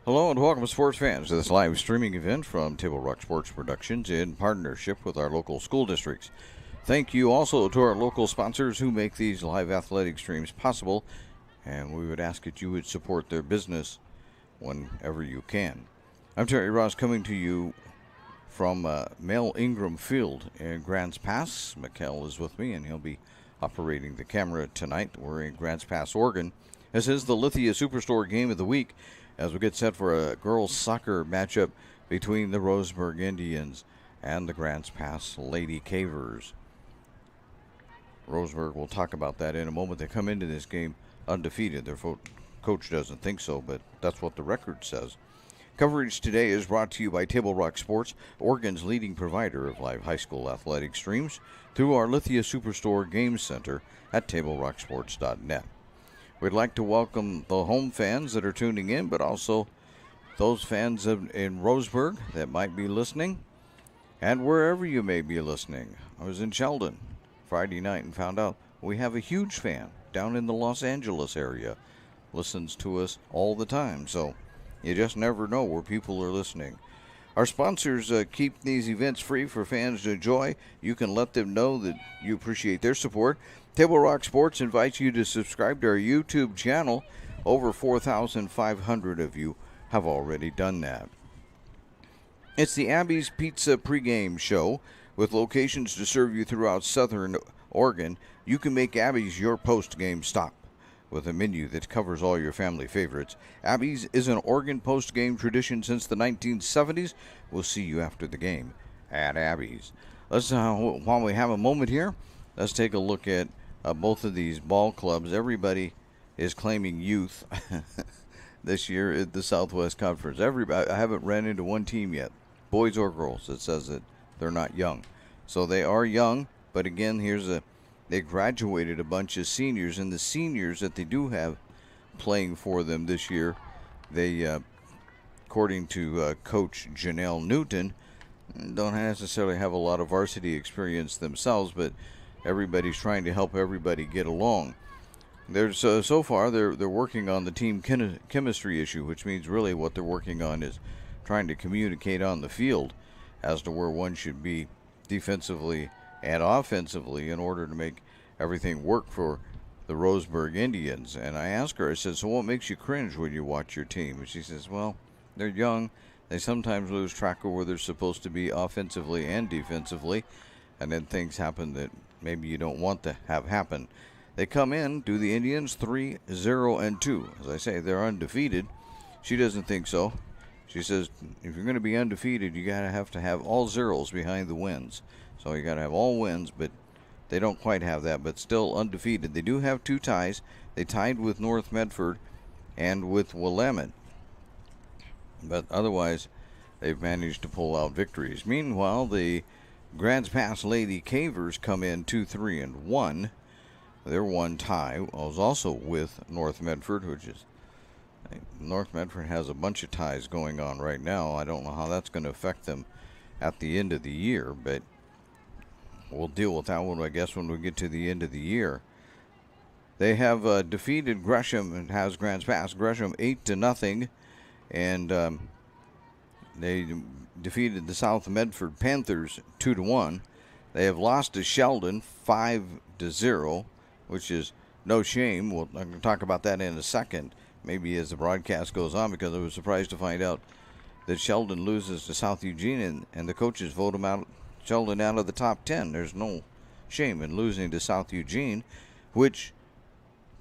Hello and welcome, sports fans, to this live streaming event from Table Rock Sports Productions in partnership with our local school districts. Thank you also to our local sponsors who make these live athletic streams possible, and we would ask that you would support their business whenever you can. I'm Terry Ross coming to you from Mel Ingram Field in Grants Pass. Mikkel is with me, and he'll be operating the camera tonight. We're in Grants Pass, Oregon. This is the Lithia Superstore Game of the Week, as we get set for a girls' soccer matchup between the Roseburg Indians and the Grants Pass Lady Cavers. Roseburg, we'll talk about that in a moment. They come into this game undefeated. Their coach doesn't think so, but that's what the record says. Coverage today is brought to you by Table Rock Sports, Oregon's leading provider of live high school athletic streams, through our Lithia Superstore Game Center at TableRockSports.net. We'd like to welcome the home fans that are tuning in, but also those fans in Roseburg that might be listening, and wherever you may be listening. I was in Sheldon Friday night and found out we have a huge fan down in the Los Angeles area. Listens to us all the time, so you just never know where people are listening. Our sponsors keep these events free for fans to enjoy. You can let them know that you appreciate their support. Table Rock Sports invites you to subscribe to our YouTube channel. Over 4,500 of you have already done that. It's the Abby's Pizza pregame show. With locations to serve you throughout southern Oregon, you can make Abby's your post-game stop. With a menu that covers all your family favorites, Abby's is an Oregon post-game tradition since the 1970s. We'll see you after the game at Abby's. Let's, while we have a moment here, let's take a look at both of these ball clubs. Everybody is claiming youth this year at the Southwest Conference. I haven't ran into one team yet, boys or girls, that says that they're not young. So they are young, but again, they graduated a bunch of seniors, and the seniors that they do have playing for them this year, they, according to Coach Janelle Newton, don't necessarily have a lot of varsity experience themselves, but everybody's trying to help everybody get along. There's so far they're working on the team chemistry issue, which means really what they're working on is trying to communicate on the field as to where one should be defensively and offensively in order to make everything work for the Roseburg Indians. And I asked her, I said, so what makes you cringe when you watch your team? And she says, well, they're young. They sometimes lose track of where they're supposed to be offensively and defensively, and then things happen that maybe you don't want to have happen. They come in, do the Indians 3-0-2. As I say, they're undefeated. She doesn't think so. She says, if you're going to be undefeated, you have to have all zeros behind the wins. So you got to have all wins, but they don't quite have that, but still undefeated. They do have two ties. They tied with North Medford and with Willamette. But otherwise, they've managed to pull out victories. Meanwhile, the Grants Pass Lady Cavers come in 2-3-1. Their one tie was also with North Medford, which is North Medford has a bunch of ties going on right now. I don't know how that's going to affect them at the end of the year, but we'll deal with that one, I guess, when we get to the end of the year. They have defeated Gresham and has Grants Pass Gresham 8-0, and they defeated the South Medford Panthers 2-1. They have lost to Sheldon 5-0, which is no shame. I'm going to talk about that in a second, maybe as the broadcast goes on, because I was surprised to find out that Sheldon loses to South Eugene, and the coaches vote him out, Sheldon out of the top 10. There's no shame in losing to South Eugene, which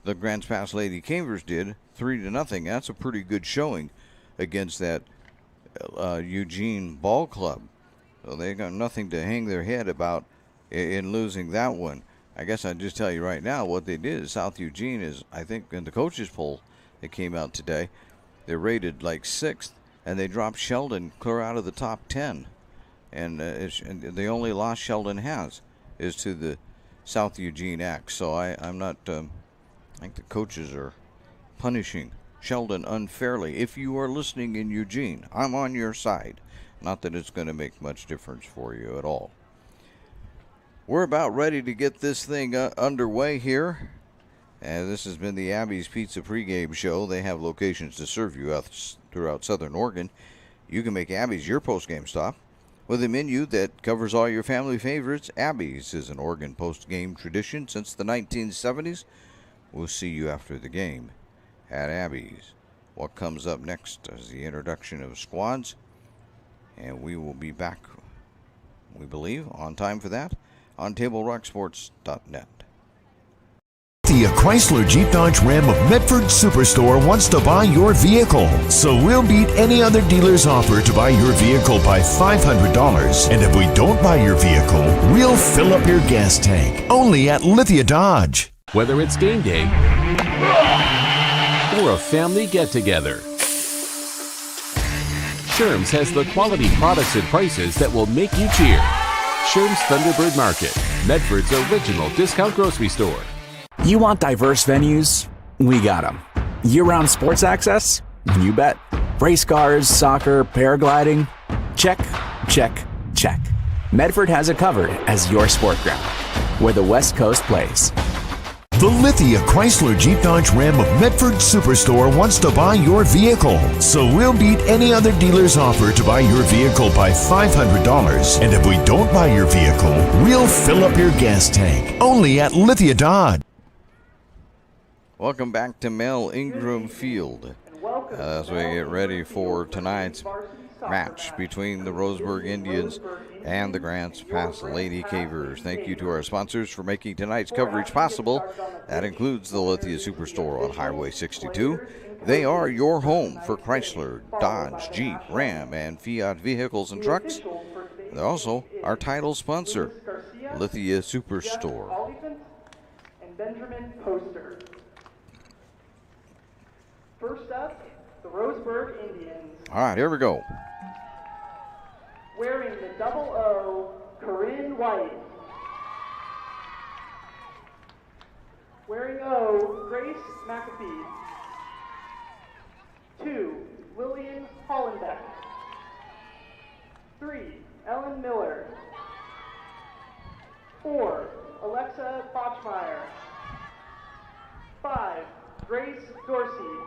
the Grants Pass Lady Cavers did 3-0. That's a pretty good showing against that Eugene ball club. So they got nothing to hang their head about in losing that one. I guess I'd just tell you right now what they did is South Eugene is, I think, in the coaches poll that came out today, they're rated like 6th, and they dropped Sheldon clear out of the top 10. And the only loss Sheldon has is to the South Eugene Axe. So I'm not, I think the coaches are punishing Sheldon unfairly. If you are listening in Eugene, I'm on your side. Not that it's going to make much difference for you at all. We're about ready to get this thing underway here And this has been the Abby's Pizza pregame show. They have locations to serve you throughout Southern Oregon. You can make Abby's your postgame stop. With a menu that covers all your family favorites, Abby's is an Oregon postgame tradition since the 1970s. We'll see you after the game at Abby's. What comes up next is the introduction of squads, and we will be back, we believe, on time for that on TableRockSports.net. The Chrysler Jeep Dodge Ram of Medford Superstore wants to buy your vehicle. So we'll beat any other dealer's offer to buy your vehicle by $500. And if we don't buy your vehicle, we'll fill up your gas tank. Only at Lithia Dodge. Whether it's game day or a family get-together, Sherm's has the quality products and prices that will make you cheer. Sherm's Thunderbird Market, Medford's original discount grocery store. You want diverse venues? We got them. Year-round sports access? You bet. Race cars, soccer, paragliding? Check, check, check. Medford has it covered as your sport ground, where the West Coast plays. The Lithia Chrysler Jeep Dodge Ram of Medford Superstore wants to buy your vehicle. So we'll beat any other dealer's offer to buy your vehicle by $500. And if we don't buy your vehicle, we'll fill up your gas tank. Only at Lithia Dodge. Welcome back to Mel Ingram Field as we get ready for tonight's match between the Roseburg Indians and the Grants Pass Lady Cavers. Thank you to our sponsors for making tonight's coverage possible. That includes the Lithia Superstore on Highway 62. They are your home for Chrysler, Dodge, Jeep, Ram, and Fiat vehicles and trucks. They're also our title sponsor, Lithia Superstore. And Benjamin Poster. First up, the Roseburg Indians. All right, here we go. Wearing the 00, Corinne White. Wearing O, Grace McAfee. 2, Lillian Hollenbeck. 3, Ellen Miller. 4, Alexa Botchmeyer. 5, Grace Dorsey.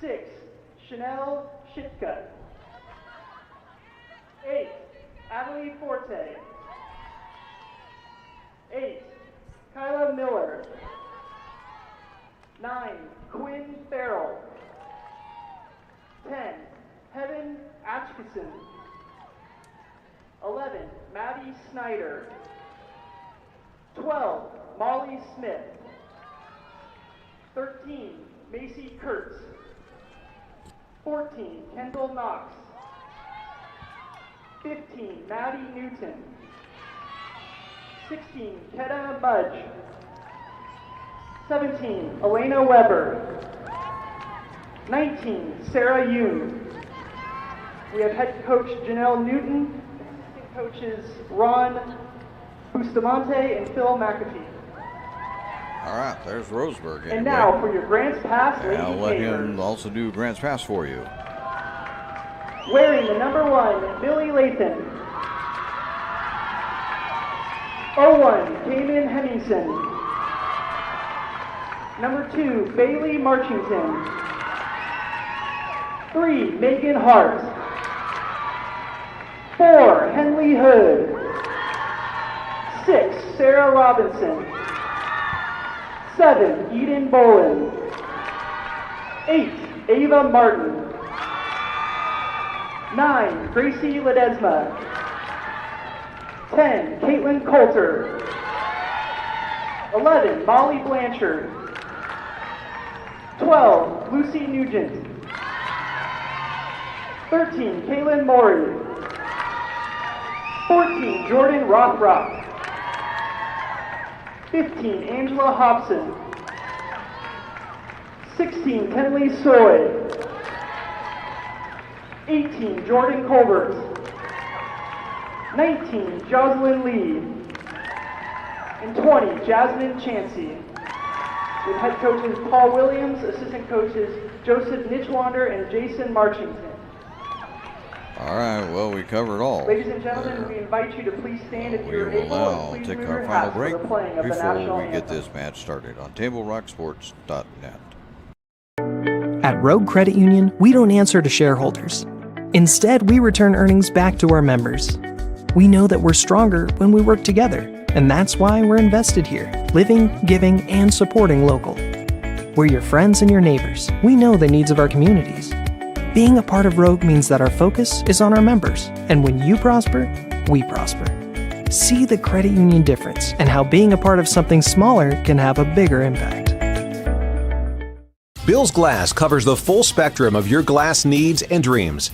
6, Chanel Shitka. 8, Adelie Forte. 8, Kyla Miller. 9, Quinn Farrell. 10, Heaven Atchison. 11, Maddie Snyder. 12, Molly Smith. 13, Macy Kurtz. 14, Kendall Knox. 15, Maddie Newton. 16, Ketta Mudge. 17, Elena Weber. 19, Sarah Yoon. We have head coach Janelle Newton, assistant coaches Ron Bustamante and Phil McAfee. All right, there's Roseburg. Anyway. And now for your Grants Pass Lady I'll let Cavers. him also do Grants Pass for you. Wearing the number 1, Millie Lathan. 01, Cayman Hemmingson. Number 2, Bailey Marchington. 3, Megan Hart. 4, Henley Hood. 6, Sarah Robinson. 7, Eden Bolin. 8, Ava Martin. 9, Gracie Ledesma. 10, Caitlin Coulter. 11, Molly Blanchard. 12, Lucy Nugent. 13, Kaylin Morey. 14, Jordan Rothrock. 15, Angela Hobson. 16, Kenley Soy. 18, Jordan Colbert. 19, Jocelyn Lee. And 20, Jasmine Chansey. With head coaches Paul Williams, assistant coaches Joseph Nitchwander and Jason Marchington. All right, well, we covered all. Ladies and gentlemen, we invite you to please stand if We you're will able, now and please take move our your final hats for break the playing of the before national we get anthem. this match started on TableRockSports.net. At Rogue Credit Union, we don't answer to shareholders. Instead, we return earnings back to our members. We know that we're stronger when we work together, and that's why we're invested here, living, giving, and supporting local. We're your friends and your neighbors. We know the needs of our communities. Being a part of Rogue means that our focus is on our members, and when you prosper, we prosper. See the credit union difference and how being a part of something smaller can have a bigger impact. Bill's Glass covers the full spectrum of your glass needs and dreams.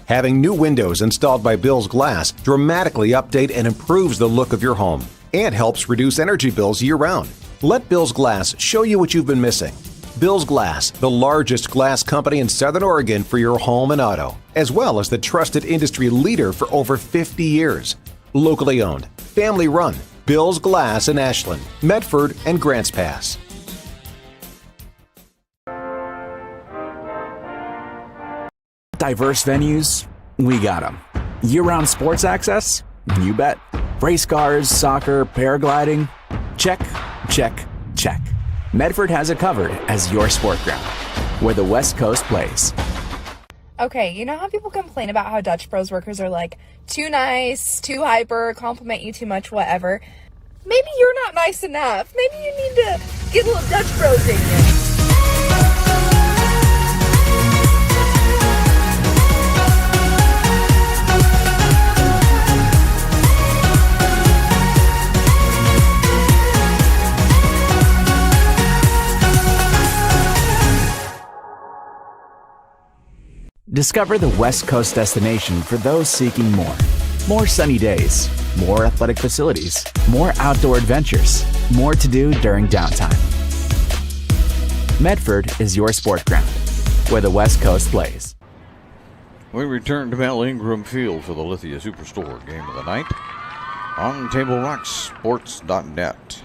Having new windows installed by Bill's Glass dramatically update and improves the look of your home and helps reduce energy bills year-round. Let Bill's Glass show you what you've been missing. Bill's Glass, the largest glass company in Southern Oregon for your home and auto, as well as the trusted industry leader for over 50 years. Locally owned, family run, Bill's Glass in Ashland, Medford, and Grants Pass. Diverse venues? We got them. Year-round sports access? You bet. Race cars, soccer, paragliding? Check, check, check. Medford has it covered as your sport ground, where the West Coast plays. Okay, you know how people complain about how Dutch Bros workers are like too nice, too hyper, compliment you too much, whatever? Maybe you're not nice enough. Maybe you need to get a little Dutch Bros in you. Discover the West Coast destination for those seeking more. More sunny days, more athletic facilities, more outdoor adventures, more to do during downtime. Medford is your sport ground, where the West Coast plays. We return to Mel Ingram Field for the Lithia Superstore game of the night on TableRockSports.net.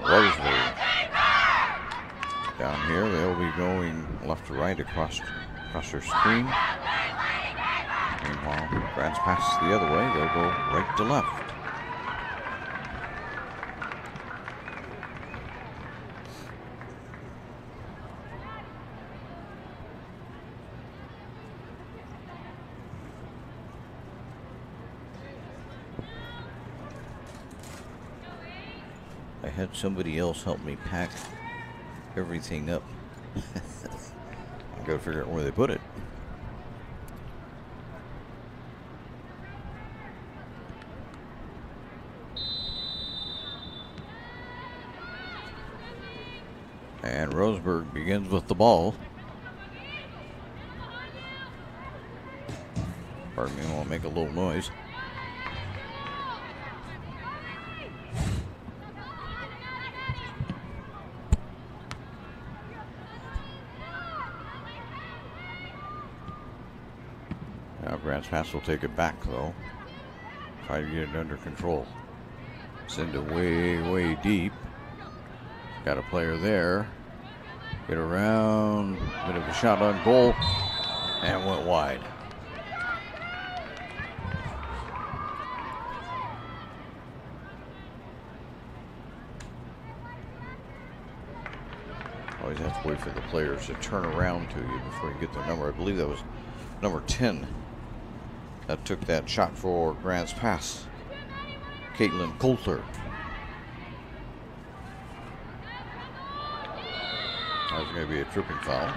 Roseburg. Down here, they'll be going left to right across their screen. Meanwhile, Grants pass the other way. They'll go right to left. I had somebody else help me pack everything up. I've got to figure out where they put it. And Roseburg begins with the ball. Pardon me, I want to make a little noise. Now Grants Pass will take it back though. Try to get it under control. Send it way, way deep. Got a player there. Get around. Bit of a shot on goal. And went wide. Always have to wait for the players to turn around to you before you get their number. I believe that was number 10 that took that shot for Grants Pass. Caitlin Coulter. That was going to be a tripping foul.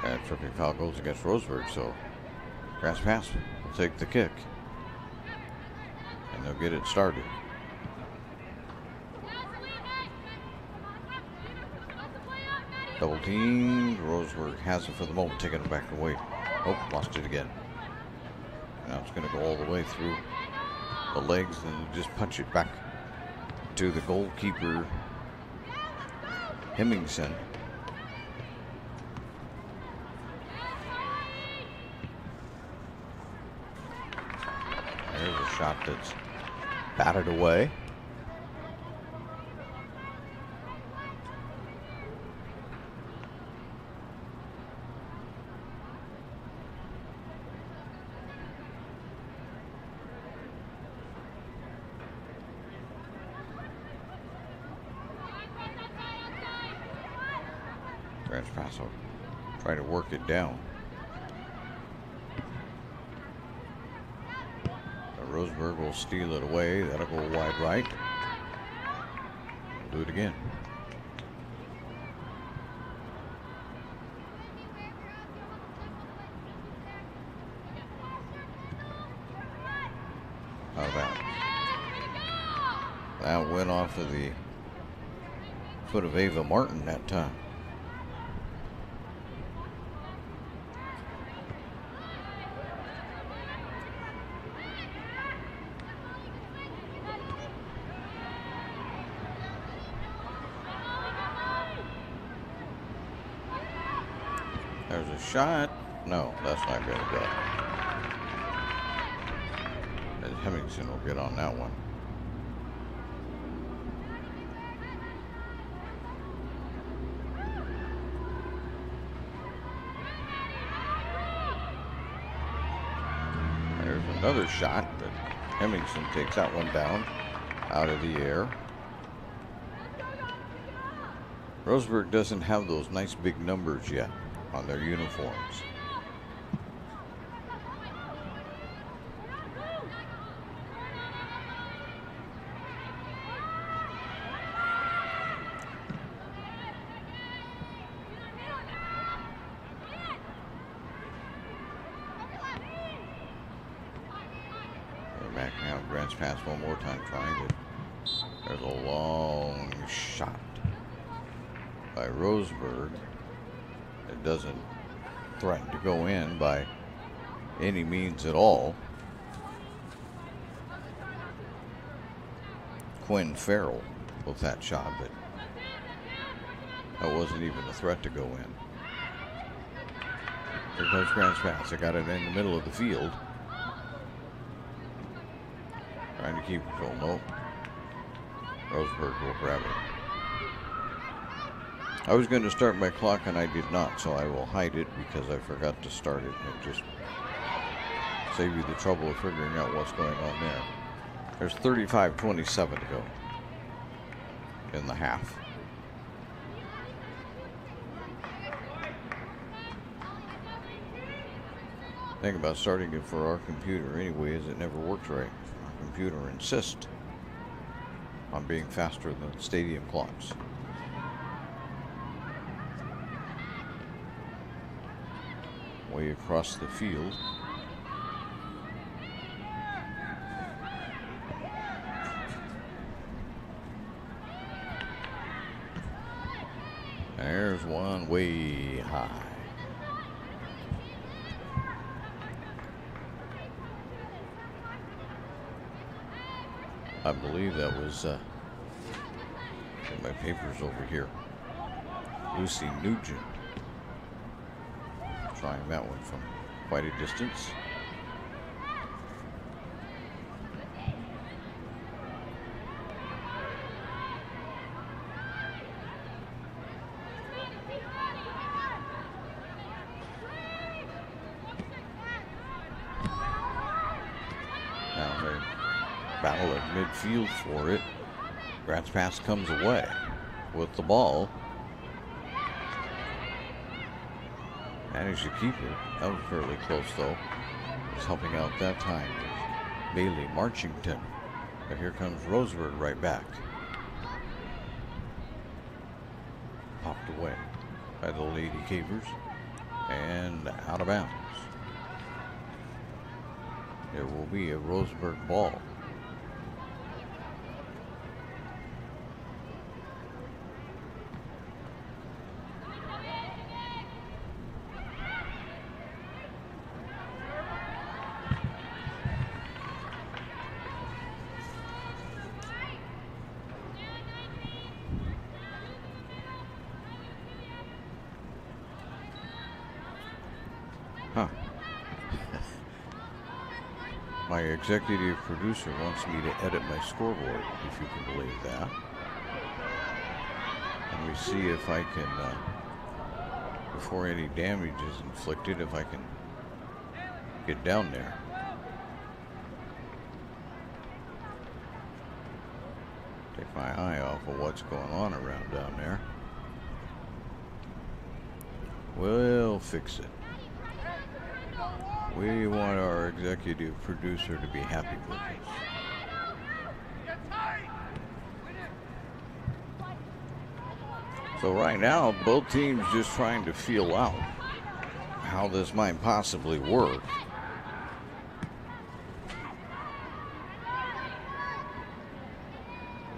And tripping foul goes against Roseburg, so Grants Pass will take the kick. And they'll get it started. Double teamed. Roseburg has it for the moment, taking it back away. Oh, lost it again. Now it's going to go all the way through the legs and just punch it back to the goalkeeper, Hemmingson. There's a shot that's batted away. Pass will try to work it down. Roseburg will steal it away. That'll go wide right. We'll do it again. How about it? That went off of the foot of Ava Martin that time. There's a shot. No, that's not going to go. And Hemmingson will get on that one. There's another shot, but Hemmingson takes that one down out of the air. Roseburg doesn't have those nice big numbers yet on their uniforms. They're back now. Grant's pass one more time, trying it. There's a long shot by Roseburg. It doesn't threaten to go in by any means at all. Quinn Farrell with that shot, but that wasn't even a threat to go in. Here comes Grant's pass. They got it in the middle of the field. Trying to keep control. Nope. Roseburg will grab it. I was going to start my clock and I did not, so I will hide it because I forgot to start it. And just save you the trouble of figuring out what's going on there. There's 35:27 to go in the half. The thing about starting it for our computer anyway is it never works right. Our computer insists on being faster than stadium clocks. Way across the field. There's one way high. I believe that was my papers over here. Lucy Nugent. Trying that one from quite a distance. Now they battle at midfield for it. Grant's pass comes away with the ball. Managed to keep it. That was fairly close, though. Was helping out that time. Bailey Marchington. But here comes Roseburg right back. Popped away by the Lady Cavers. And out of bounds. There will be a Roseburg ball. My executive producer wants me to edit my scoreboard, if you can believe that. Let me see if I can, before any damage is inflicted, if I can get down there. Take my eye off of what's going on around down there. We'll fix it. We want our executive producer to be happy with us. So right now, both teams just trying to feel out how this might possibly work.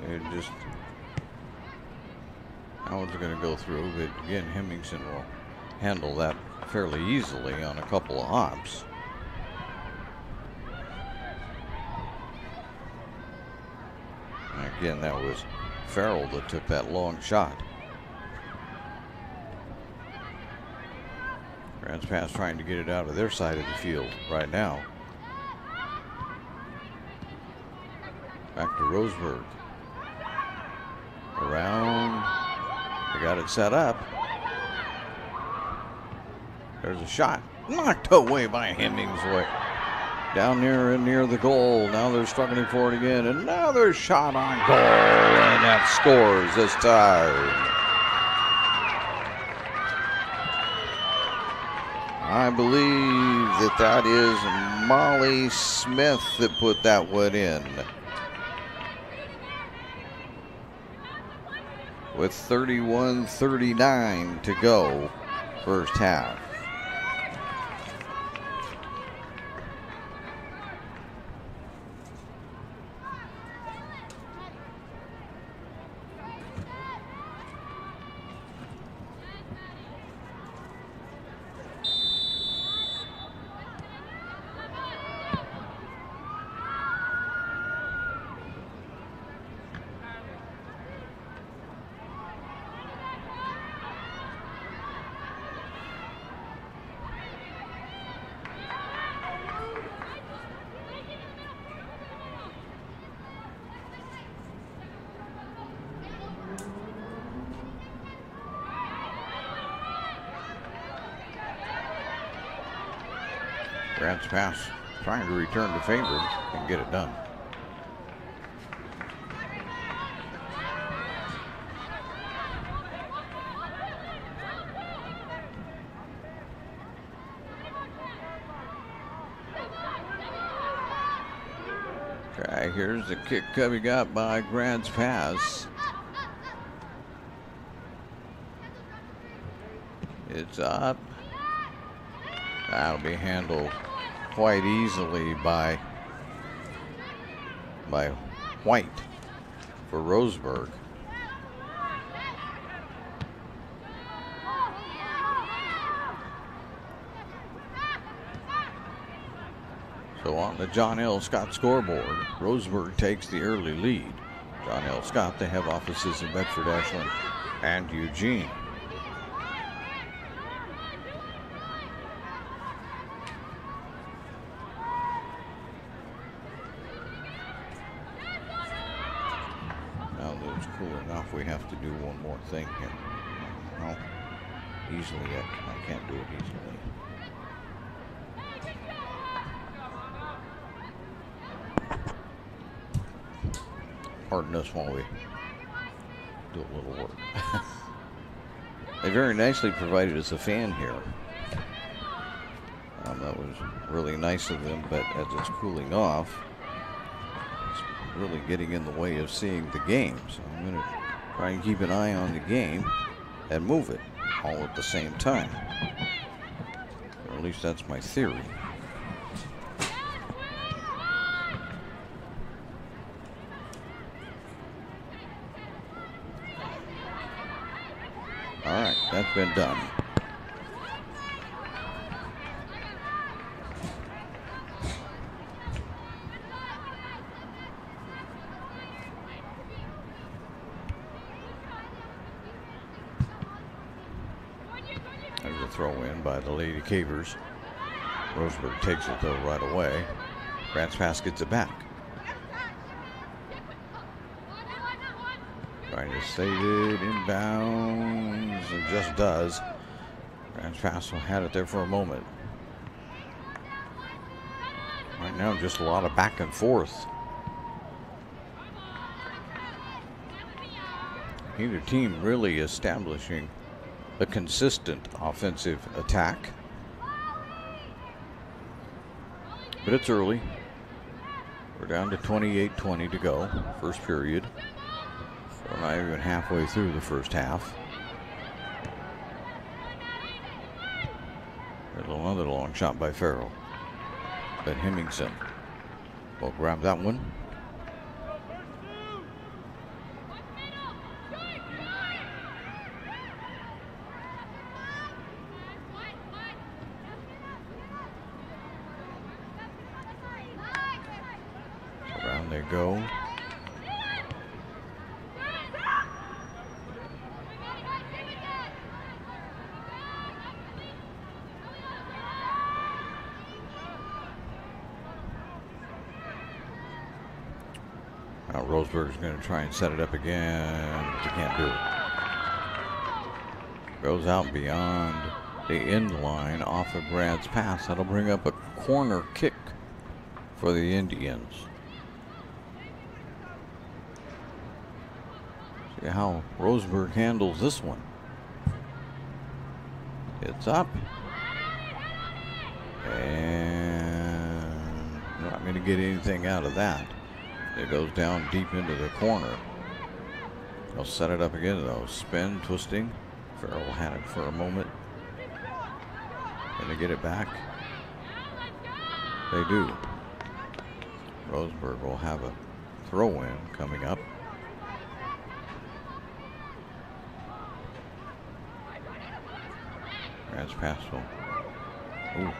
It just, how it's going to go through. But again, Hemmingson will handle that fairly easily on a couple of hops. And again, that was Farrell that took that long shot. Grants Pass trying to get it out of their side of the field right now. Back to Roseburg. Around. They got it set up. There's a shot. Knocked away by Hemingway. Down near the goal. Now they're struggling for it again. Another shot on goal. And that scores this time. I believe that is Molly Smith that put that one in. With 31:39 to go, first half. Grants Pass trying to return to favor and get it done. Okay, here's the kick coming up by Grants Pass. It's up. That'll be handled quite easily by White for Roseburg. So on the John L. Scott scoreboard, Roseburg takes the early lead. John L. Scott, they have offices in Bedford, Ashland, and Eugene. We have to do one more thing here. No, easily I can't do it easily. Pardon us while we do a little work. They very nicely provided us a fan here. That was really nice of them, but as it's cooling off, it's really getting in the way of seeing the game. So I'm going to try and keep an eye on the game and move it all at the same time. Or at least that's my theory. All right, that's been done. Throw in by the Lady Cavers. Roseburg takes it though right away. Grants Pass gets it back. Trying to save it inbounds. It just does. Grants Pass had it there for a moment. Right now just a lot of back and forth. Neither team really establishing a consistent offensive attack. But it's early. We're down to 28-20 to go, first period. We're not even halfway through the first half. There's another long shot by Farrell. But Hemmingson will grab that one. Around they go. Now Roseburg is going to try and set it up again. They can't do it. Goes out beyond the end line off of Brad's pass. That'll bring up a corner kick for the Indians. See how Roseburg handles this one. It's up. And not going to get anything out of that. It goes down deep into the corner. They'll set it up again though. Spin, twisting. Farrell had it for a moment. Can they get it back? They do. Roseburg will have a throw-in coming up. Grant's pass will. Ooh.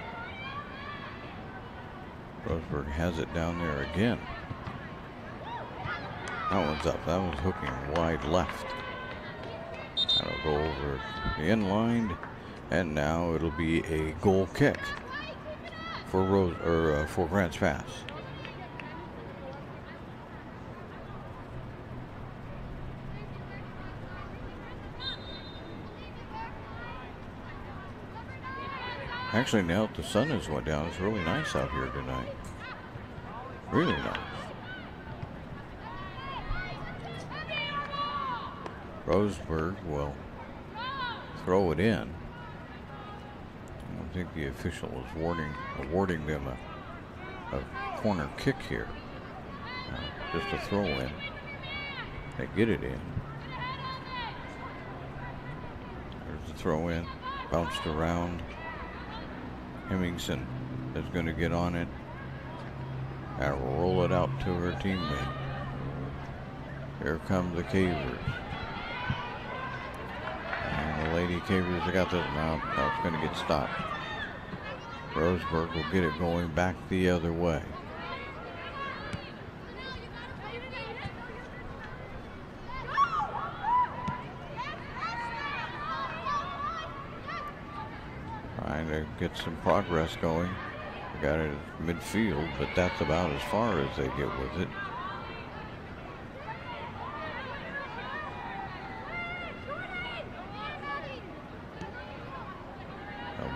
Roseburg has it down there again. That one's up. That was hooking wide left. That'll go over the end line, and now it'll be a goal kick for for Grant's Pass. Actually, now that the sun has went down, it's really nice out here tonight. Really nice. Roseburg will throw it in. I don't think the official is awarding them a corner kick here. Just a throw in. They get it in. There's the throw in. Bounced around. Hemmingson is going to get on it and roll it out to her teammate. Here come the Cavers. And the Lady Cavers have got this. Now it's going to get stopped. Roseburg will get it going back the other way. Trying to get some progress going. We got it at midfield, but that's about as far as they get with it.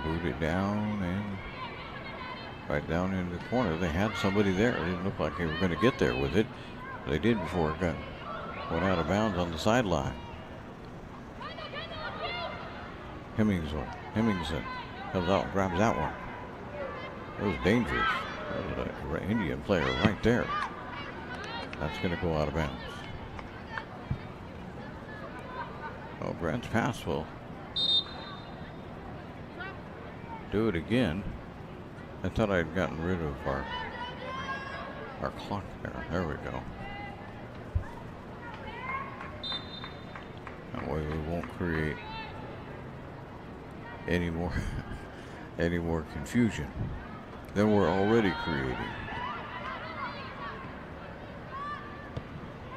Boot it down and right down in the corner. They had somebody there. It didn't look like they were going to get there with it. They did before it went out of bounds on the sideline. Hemmingson comes out and grabs that one. It was dangerous. That was an Indian player right there. That's going to go out of bounds. Oh, Grant's Pass will do it again. I thought I'd gotten rid of our clock there. There we go. That way we won't create any more confusion than we're already creating.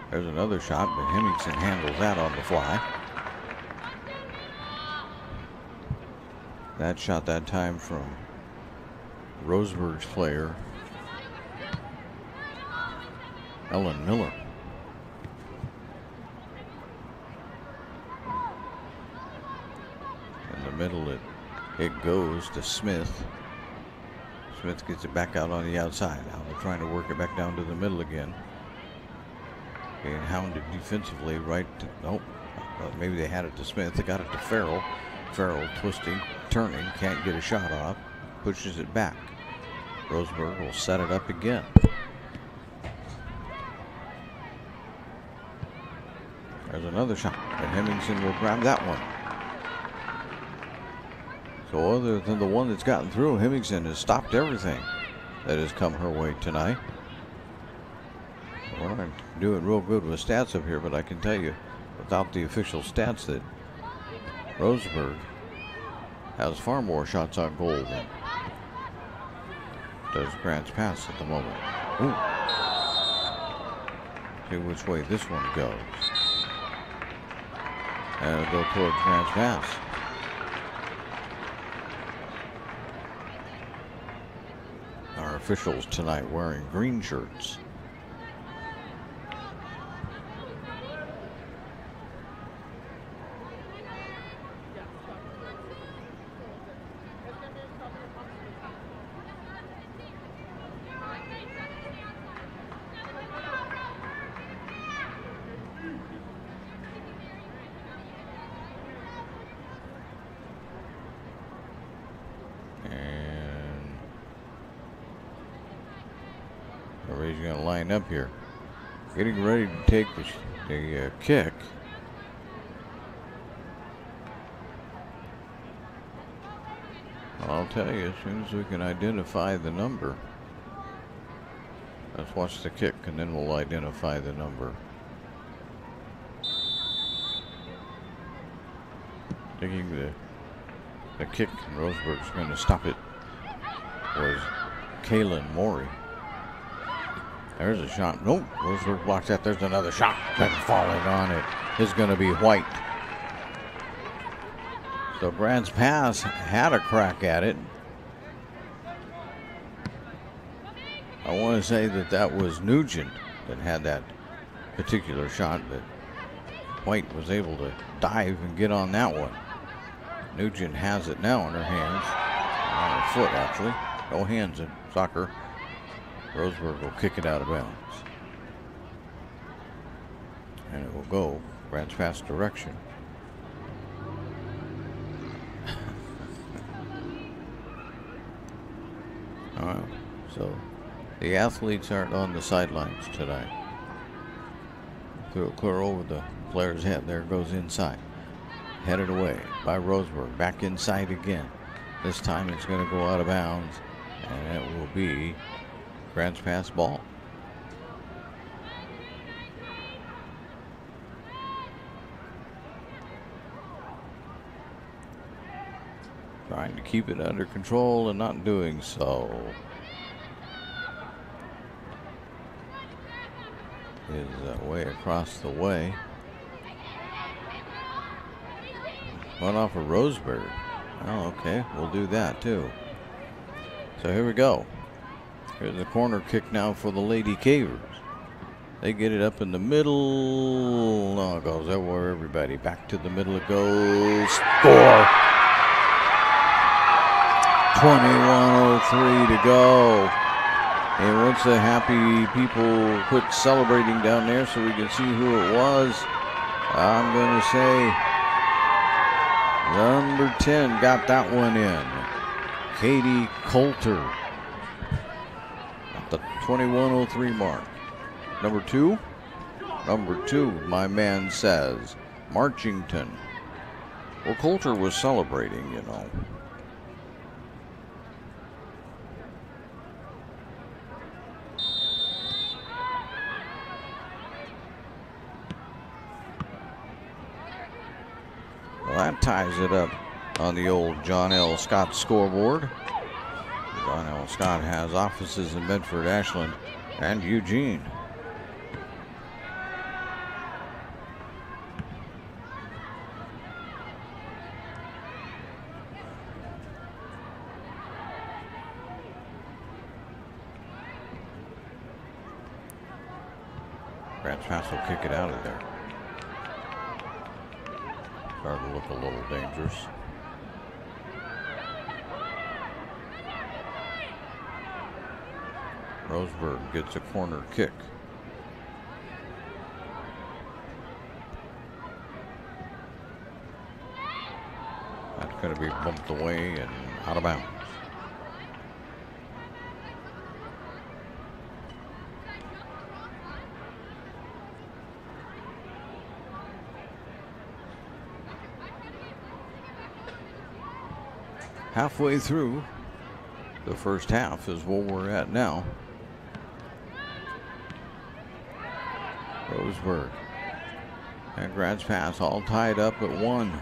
There's another shot, but Hemmingson handles that on the fly. That shot that time from Roseburg's player, Ellen Miller. In the middle, it goes to Smith. Smith gets it back out on the outside. Now they're trying to work it back down to the middle again. Being hounded defensively right to, nope. Maybe they had it to Smith. They got it to Farrell. Farrell twisting, turning, can't get a shot off, pushes it back. Roseburg will set it up again. There's another shot, and Hemmingson will grab that one. So other than the one that's gotten through, Hemmingson has stopped everything that has come her way tonight. We're not doing real good with stats up here, but I can tell you, without the official stats, that Roseburg has far more shots on goal than does Grants Pass at the moment. Ooh. See which way this one goes. And it'll go towards Grants Pass. Our officials tonight wearing green shirts. Everybody's going to line up here, getting ready to take the kick. I'll tell you, as soon as we can identify the number. Let's watch the kick, and then we'll identify the number. Taking the kick, and Roseburg's going to stop it, was Kaylin Morey. There's a shot. Nope. Roseburg blocks that. There's another shot. Then falling on it is going to be White. So Grants Pass had a crack at it. I want to say that was Nugent that had that particular shot, but White was able to dive and get on that one. Nugent has it now in her hands. On her foot, actually. No hands in soccer. Roseburg will kick it out of bounds. And it will go Grants Pass direction. All right, so the athletes aren't on the sidelines tonight. Threw it clear over the player's head. There it goes inside. Headed away by Roseburg. Back inside again. This time it's going to go out of bounds, and it will be Grants Pass ball. Trying to keep it under control and not doing so. Is way across the way. One off of Roseburg. Oh, okay. We'll do that too. So here we go. Here's the corner kick now for the Lady Cavers. They get it up in the middle. No, it goes everywhere, everybody. Back to the middle it goes. Score! 21:03 to go. And once the happy people quit celebrating down there so we can see who it was, I'm going to say number 10 got that one in. Katie Coulter. At the 21:03 mark. Number two, my man says, Marchington. Well, Coulter was celebrating, you know. Well, that ties it up on the old John L. Scott scoreboard. John L. Scott has offices in Medford, Ashland, and Eugene. Grants Pass will kick it out of there. Starting to look a little dangerous. Roseburg gets a corner kick. going to be bumped away and out of bounds. Halfway through the first half is where we're at now. Roseburg and Grant's pass all tied up at 1.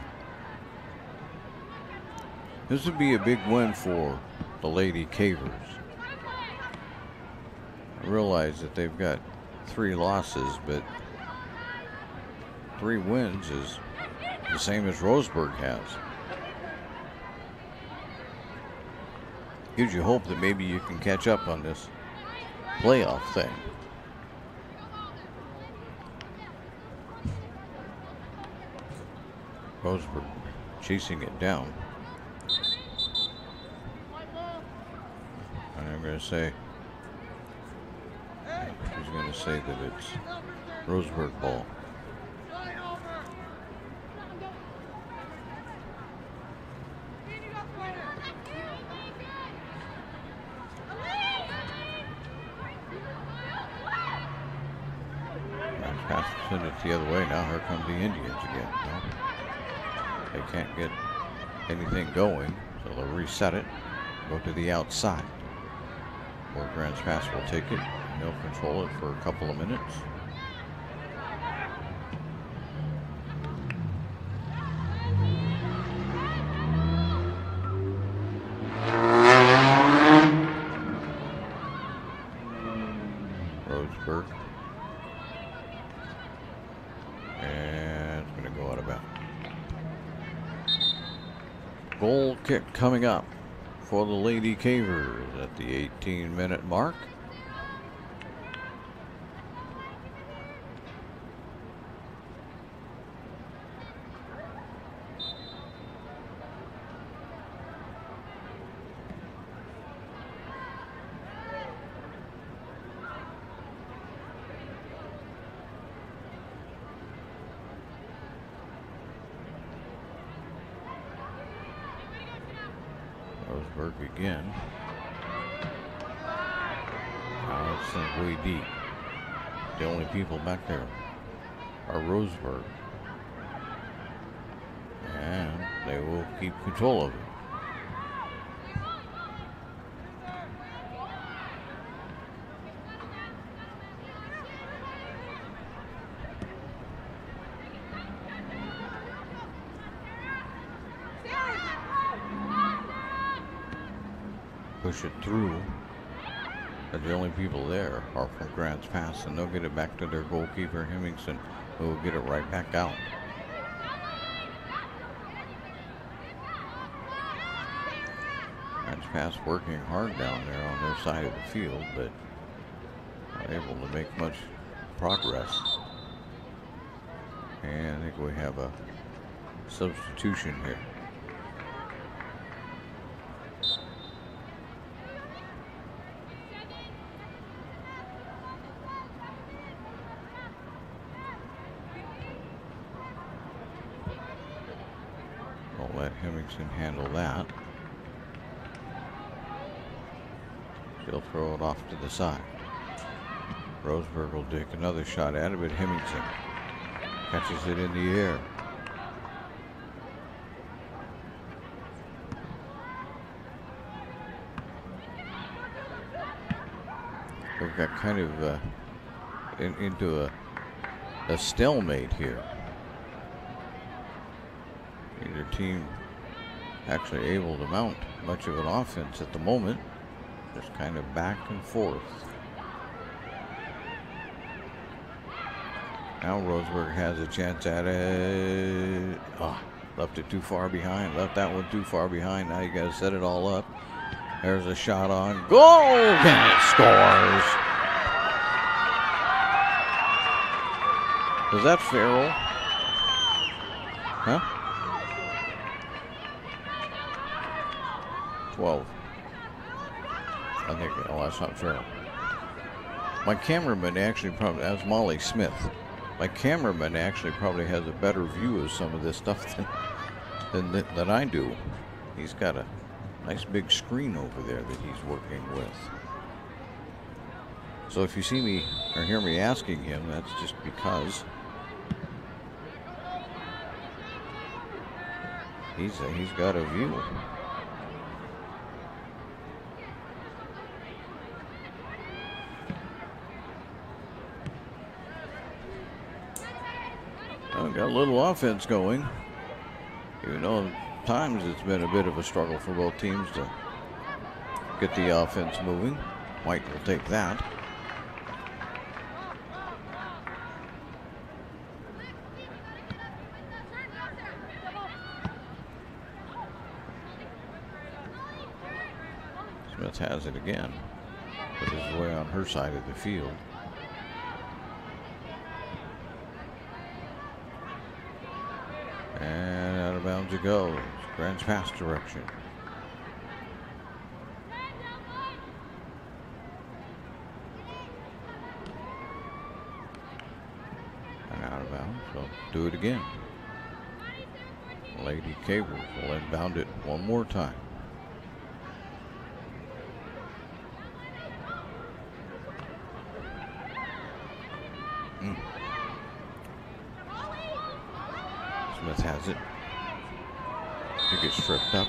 This would be a big win for the Lady Cavers. I realize that they've got 3 losses, but 3 wins is the same as Roseburg has. Gives you hope that maybe you can catch up on this playoff thing. Roseburg chasing it down. And I'm going to say, he's going to say that it's Roseburg ball. Send it the other way. Now here come the Indians again. No, they can't get anything going, so they'll reset it, go to the outside. Where Grant's pass will take it. They'll control it for a couple of minutes. Roseburg. And it's going to go out of bounds. Goal kick coming up for the Lady Cavers at the 18-minute mark. Roseburg again. Now it's sent way deep. The only people back there are Roseburg. And they will keep control of it. Push it through, but the only people there are from Grant's pass, and they'll get it back to their goalkeeper, Hemmingson, who will get it right back out. Grant's pass working hard down there on their side of the field, but not able to make much progress. And I think we have a substitution here. Let Hemmingson handle that. She'll throw it off to the side. Roseburg will take another shot at it, but Hemmingson catches it in the air. We've got kind of into a stalemate here. Neither team actually able to mount much of an offense at the moment. Just kind of back and forth. Now Roseburg has a chance at it. Oh, left it too far behind. Left that one too far behind. Now you got to set it all up. There's a shot on goal. And it scores. Was that Farrell? Huh? 12. I think, oh, that's not fair. My cameraman actually probably, that's Molly Smith. My cameraman actually probably has a better view of some of this stuff than I do. He's got a nice big screen over there that he's working with. So if you see me or hear me asking him, that's just because he's got a view. Well, got a little offense going. Even though at times it's been a bit of a struggle for both teams to get the offense moving. White will take that. Smith has it again, but is way on her side of the field. And out of bounds it goes. Grants pass direction. And out of bounds. So do it again. Lady Cabers will inbound it one more time. Smith has it. She gets stripped up.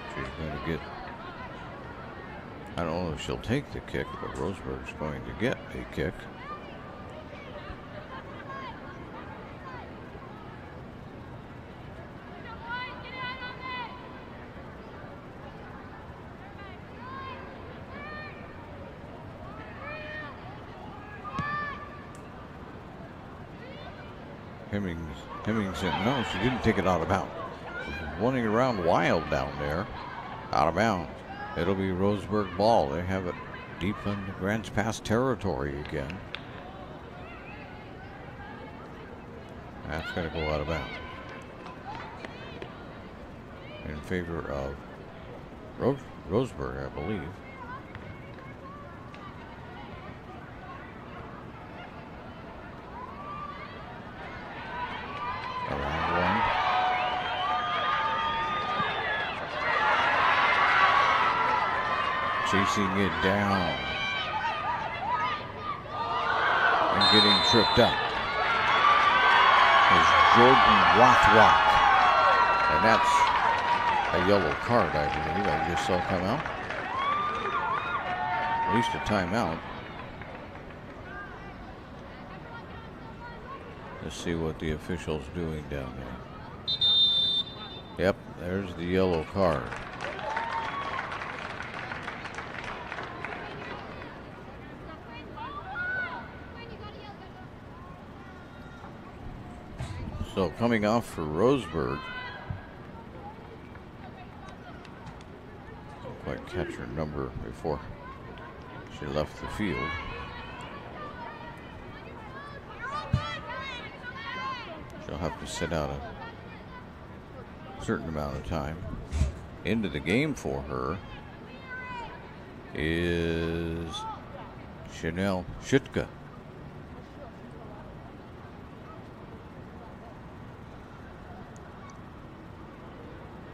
She's going to get, I don't know if she'll take the kick, but Roseburg's going to get a kick. Hemmingson, no, she didn't take it out of bounds. She's running around wild down there. Out of bounds. It'll be Roseburg ball. They have it deep in the Grants Pass territory again. That's going to go out of bounds. In favor of Roseburg, I believe. Around one. Chasing it down. And getting tripped up is Jordan Rothrock. And that's a yellow card, I believe. I just saw come out. At least a timeout. Let's see what the official's doing down there. Yep, there's the yellow card. So coming off for Roseburg. Didn't quite catch her number before she left the field. She'll have to sit out a certain amount of time. Into the game for her is Chanel Schutka.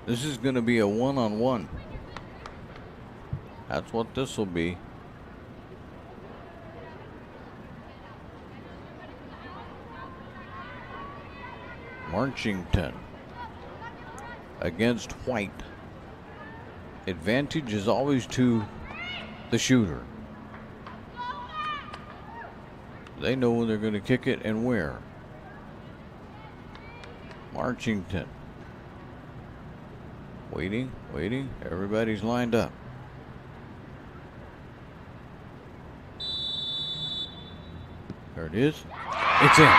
This is going to be a one-on-one. That's what this will be. Marchington against White. Advantage is always to the shooter. They know when they're going to kick it and where. Marchington. Waiting, waiting. Everybody's lined up. There it is. It's in.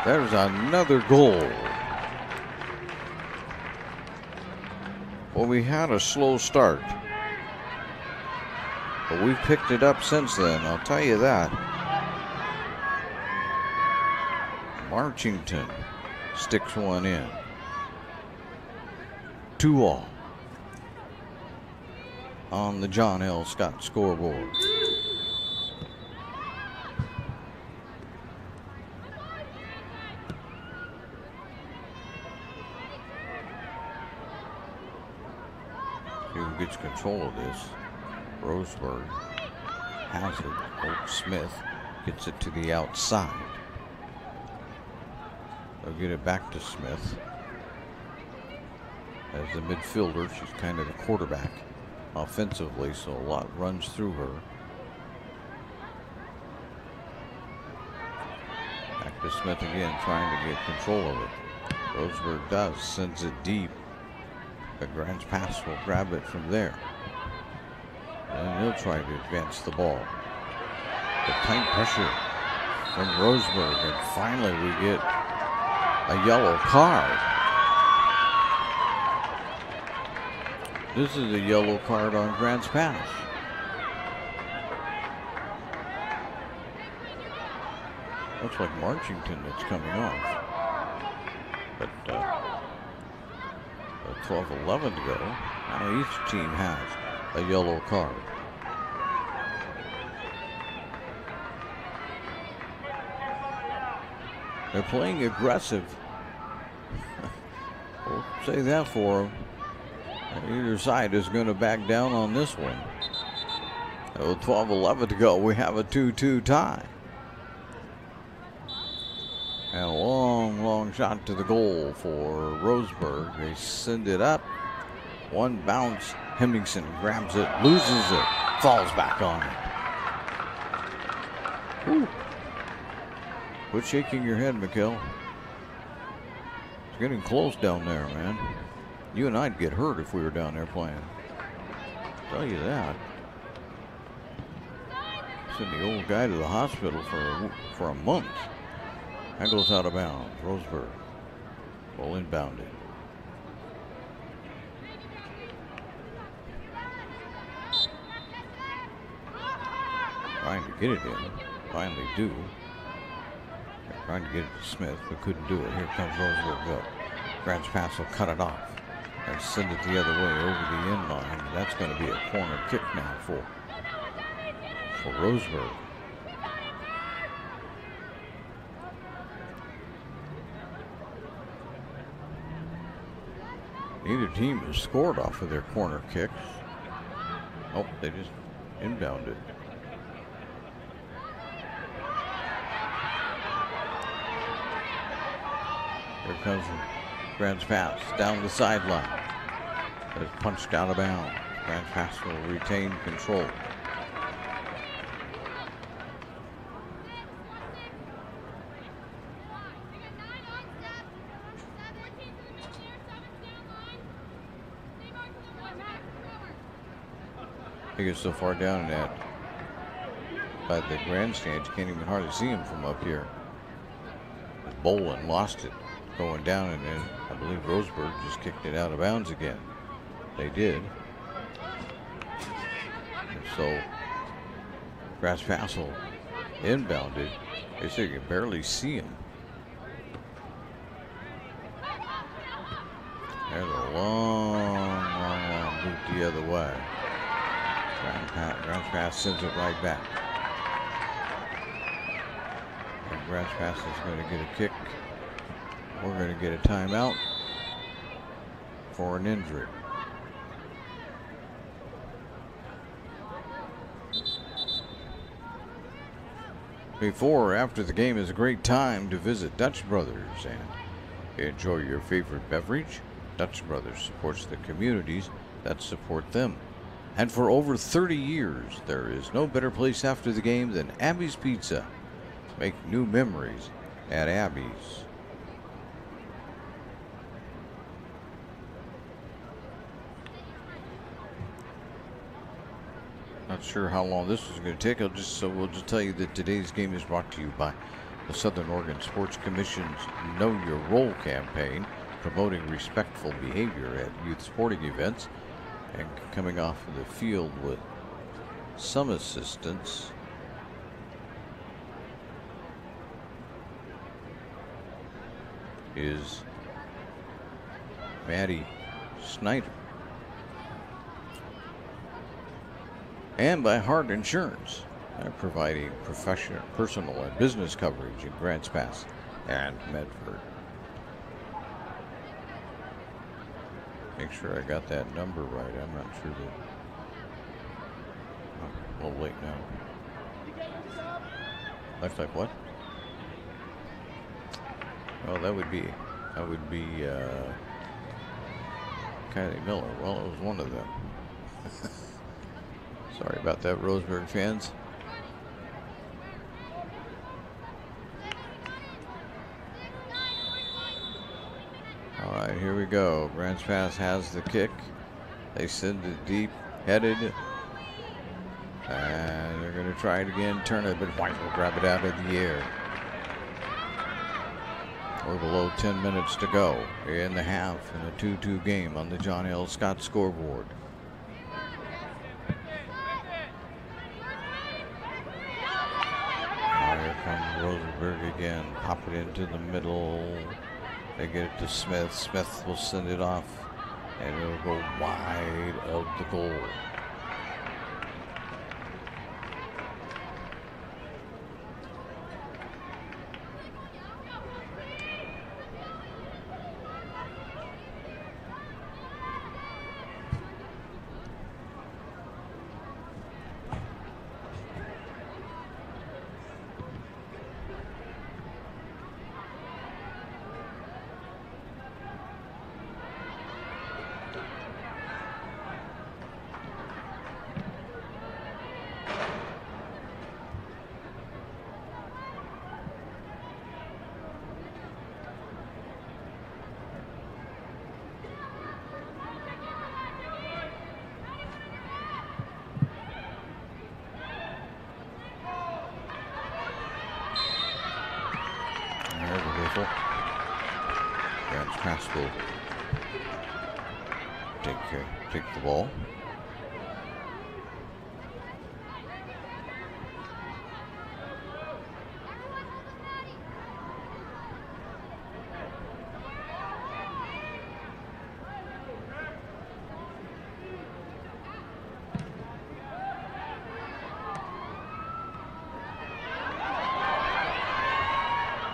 There's another goal. Well, we had a slow start, but we've picked it up since then, I'll tell you that. Marchington sticks one in. 2-all on the John L. Scott scoreboard. See who gets control of this. Roseburg has it. Old Smith gets it to the outside. They'll get it back to Smith. As the midfielder, she's kind of the quarterback offensively, so a lot runs through her. Back to Smith again, trying to get control of it. Roseburg does, sends it deep. But Grants Pass will grab it from there. And he'll try to advance the ball. The tight pressure from Roseburg, and finally we get a yellow card. This is a yellow card on Grants Pass. Looks like Marchington that's coming off. But 12-11 to go. Now each team has a yellow card. They're playing aggressive. We'll say that for them. Either side is going to back down on this one. 12-11 to go. We have a 2-2 tie. And a long, long shot to the goal for Roseburg. They send it up. One bounce. Hemmingson grabs it, loses it, falls back on it. Whew. Quit shaking your head, Mikkel. It's getting close down there, man. You and I'd get hurt if we were down there playing. I'll tell you that. Send the old guy to the hospital for a month. That goes out of bounds. Roseburg will inbound it. Trying to get it in. Finally do. They're trying to get it to Smith, but couldn't do it. Here comes Roseburg up. Grants Pass will cut it off and send it the other way over the end line. That's going to be a corner kick now for Roseburg. Neither team has scored off of their corner kicks. Oh, they just inbounded. Here comes Grants Pass down the sideline. It's punched out of bounds. Grants Pass will retain control. He gets so far down in that by the grandstand, you can't even hardly see him from up here. Bolin lost it going down, and then I believe Roseburg just kicked it out of bounds again. They did. And so Grants Pass inbounded. They say you can barely see him. There's a long boot the other way. Grants Pass sends it right back. And Grants Pass is going to get a kick. We're going to get a timeout for an injury. Before or after the game is a great time to visit Dutch Brothers and enjoy your favorite beverage. Dutch Brothers supports the communities that support them. And for over 30 years, there is no better place after the game than Abby's Pizza. Make new memories at Abby's. Not sure how long this is going to take. We'll just tell you that today's game is brought to you by the Southern Oregon Sports Commission's Know Your Role campaign, promoting respectful behavior at youth sporting events. And coming off of the field with some assistance is Maddie Snyder. And by Hart Insurance, they're providing professional, personal, and business coverage in Grants Pass and Medford. Make sure I got that number right. I'm not sure that. Oh, a little late now. Looks like what? Oh, that would be Kylie Miller. Well, it was one of them. Sorry about that, Roseburg fans. All right, here we go. Grants Pass has the kick. They send it deep, headed. And they're going to try it again, turn it, but White will grab it out of the air. We're below 10 minutes to go in the half in a 2-2 game on the John L. Scott scoreboard. Here comes Roseburg again. Pop it into the middle. They get it to Smith. Smith will send it off, and it'll go wide of the goal. Grants Pass will take the ball.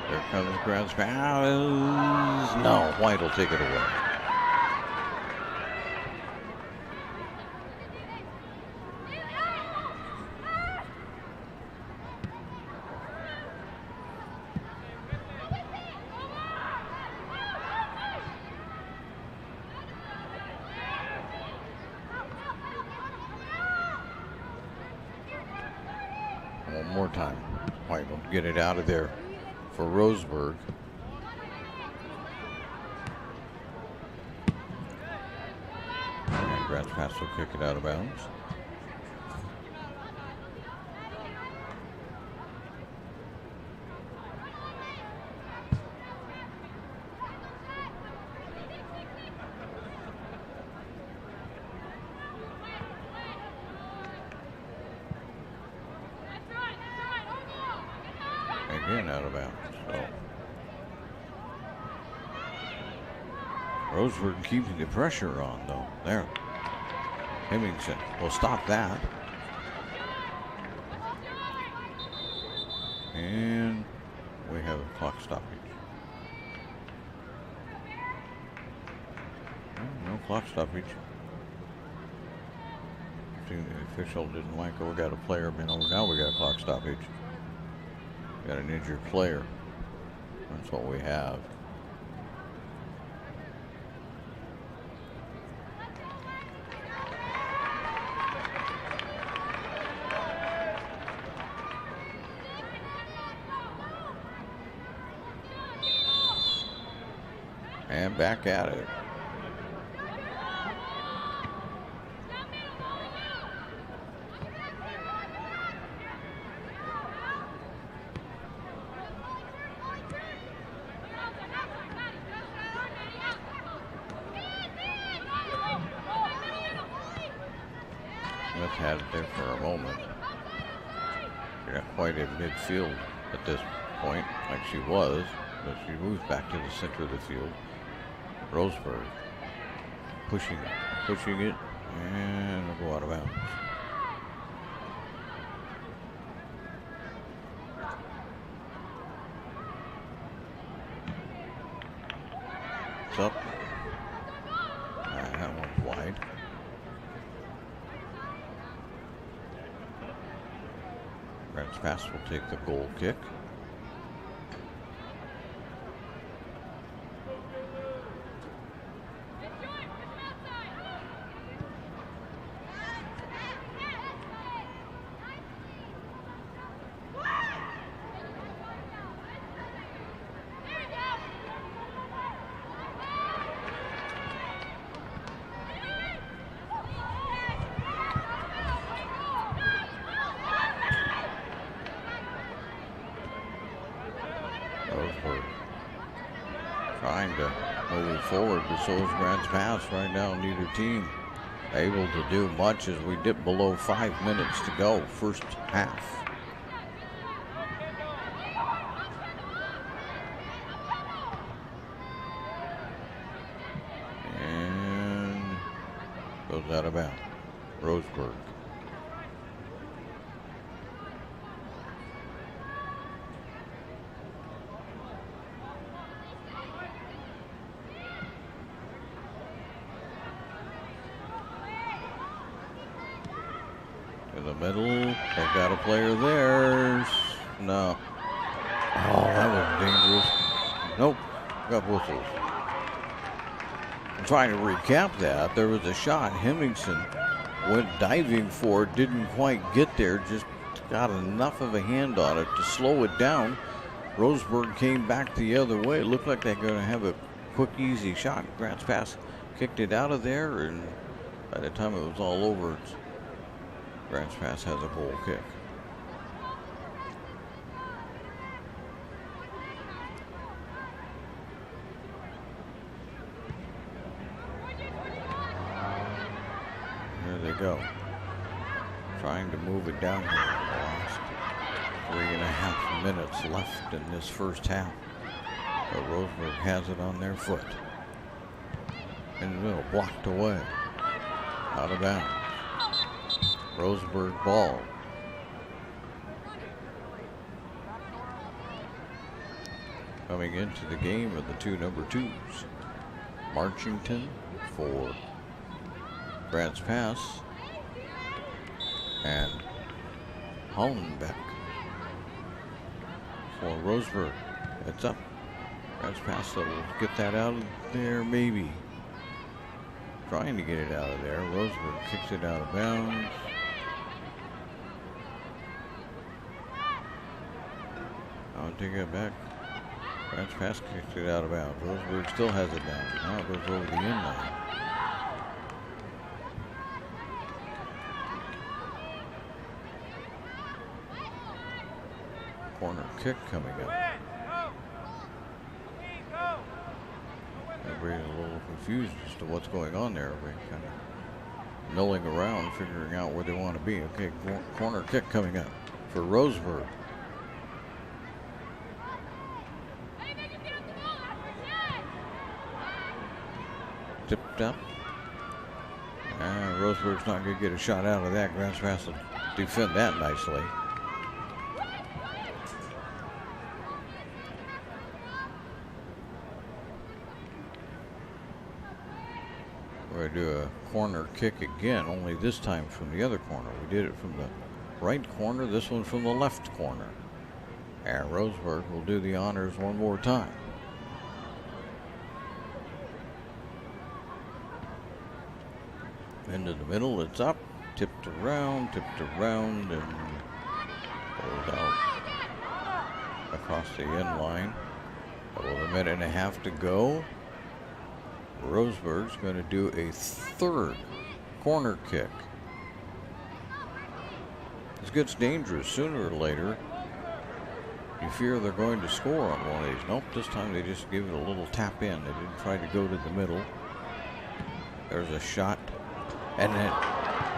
Here comes Grants Pass. No, White will take it away. One more time. White will get it out of there for Roseburg. And Grants Pass will kick it out of bounds. Again out of bounds. So Roseburg keeping the pressure on though. There. Hemmingson will stop that. And we have a clock stoppage. No clock stoppage. The official didn't like it. We got a player been over. Now we got a clock stoppage. Got an injured player. That's what we have. And back at it. Smith had it there for a moment. She's not quite in midfield at this point, like she was, but she moves back to the center of the field. Roseburg pushing it, and it'll go out of bounds. It's up. Grants Pass will take the goal kick. Roseburg trying to move it forward, but so is Grants Pass. Right now, neither team able to do much as we dip below 5 minutes to go, first half. And goes out of bounds. Roseburg. In the middle, they've got a player there. No. Oh, that was dangerous. Nope, got whistles. I'm trying to recap that. There was a shot. Hemmingson went diving for it, didn't quite get there, just got enough of a hand on it to slow it down. Roseburg came back the other way. It looked like they're going to have a quick, easy shot. Grants Pass kicked it out of there, and by the time it was all over, Grants Pass has a goal kick. There they go. Trying to move it down here. Last 3.5 minutes left in this first half. But Roseburg has it on their foot. In the middle, blocked away. Out of bounds. Roseburg ball. Coming into the game are the two number 2s. Marchington for Grants Pass and Hollenbeck for Roseburg. It's up. Grants Pass will get that out of there, maybe. Trying to get it out of there. Roseburg kicks it out of bounds. I'll take it back. Grants Pass kicks it out of bounds. Roseburg still has it down. Now it goes over the end line. Corner kick coming up. Everybody's a little confused as to what's going on there. We're kind of milling around, figuring out where they want to be. Okay, corner kick coming up for Roseburg. Tipped up. Roseburg's not going to get a shot out of that. Grants Pass will defend that nicely. We're going to do a corner kick again, only this time from the other corner. We did it from the right corner, this one from the left corner. And Roseburg will do the honors one more time. Into the middle, it's up, tipped around, and goes out across the end line. With a minute and a half to go. Roseburg's going to do a third corner kick. This gets dangerous sooner or later. You fear they're going to score on one of these. Nope, this time they just give it a little tap in. They didn't try to go to the middle. There's a shot. And then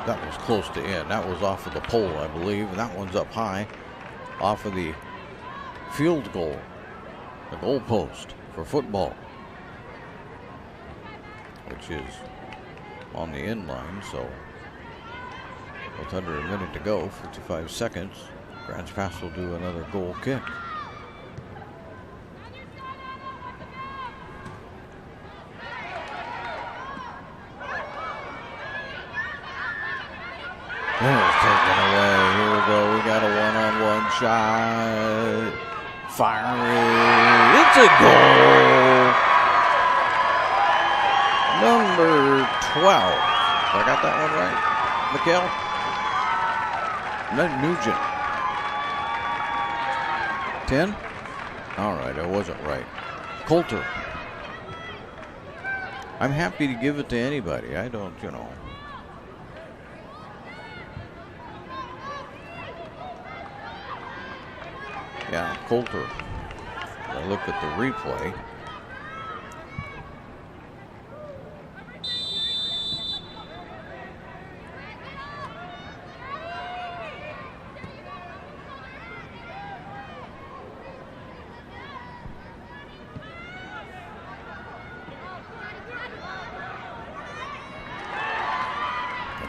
that was close to in. That was off of the pole, I believe. And that one's up high off of the field goal, the goal post for football, which is on the end line. So with under a minute to go, 55 seconds, Grants Pass will do another goal kick. Taken away. Here we go. We got a one-on-one shot. Firing. It's a goal. Number 12. I got that one right, Mikhail? Nugent. 10? All right, I wasn't right. Coulter. I'm happy to give it to anybody. I don't, Yeah, Coulter. I look at the replay.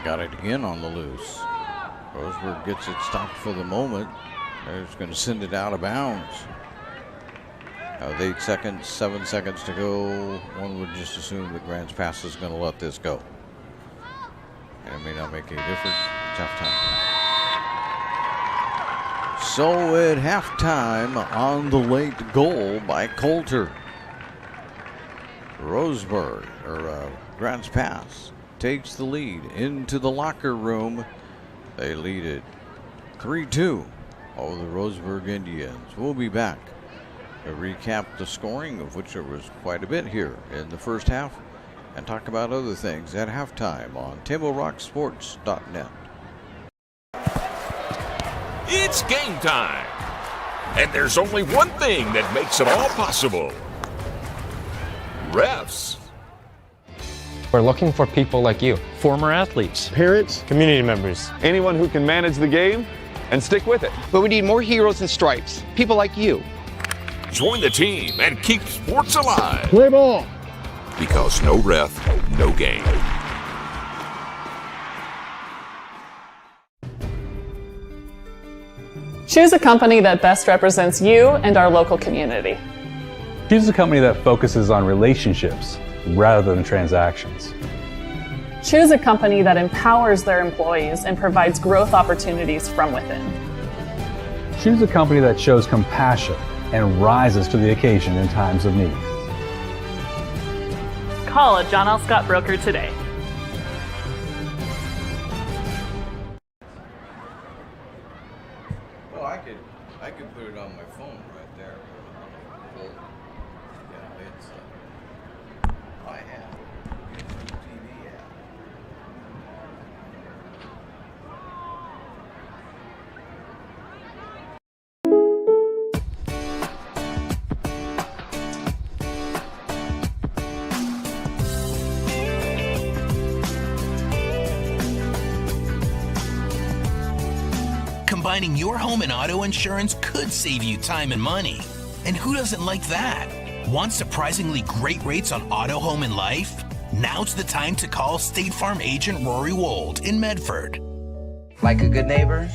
Got it again on the loose. Roseburg gets it stopped for the moment. They're just going to send it out of bounds. With 8 seconds, 7 seconds to go, one would just assume that Grants Pass is going to let this go. And it may not make any difference. It's halftime. So at halftime, on the late goal by Coulter, Roseburg, or Grants Pass, takes the lead into the locker room. They lead it 3-2 over the Roseburg Indians. We'll be back to recap the scoring, of which there was quite a bit here in the first half, and talk about other things at halftime on TableRockSports.net. It's game time, and there's only one thing that makes it all possible: refs. We're looking for people like you. Former athletes, parents, community members, anyone who can manage the game and stick with it. But we need more heroes and stripes, people like you. Join the team and keep sports alive. Play ball. Because no ref, no game. Choose a company that best represents you and our local community. Choose a company that focuses on relationships rather than transactions. Choose a company that empowers their employees and provides growth opportunities from within. Choose a company that shows compassion and rises to the occasion in times of need. Call a John L. Scott broker today. Well, I could put it on my phone right there. Yeah, it's I have TV app. Combining your home and auto insurance could save you time and money. And who doesn't like that? Want surprisingly great rates on auto, home, and life? Now's the time to call State Farm agent Rory Wold in Medford. Like a good neighbor,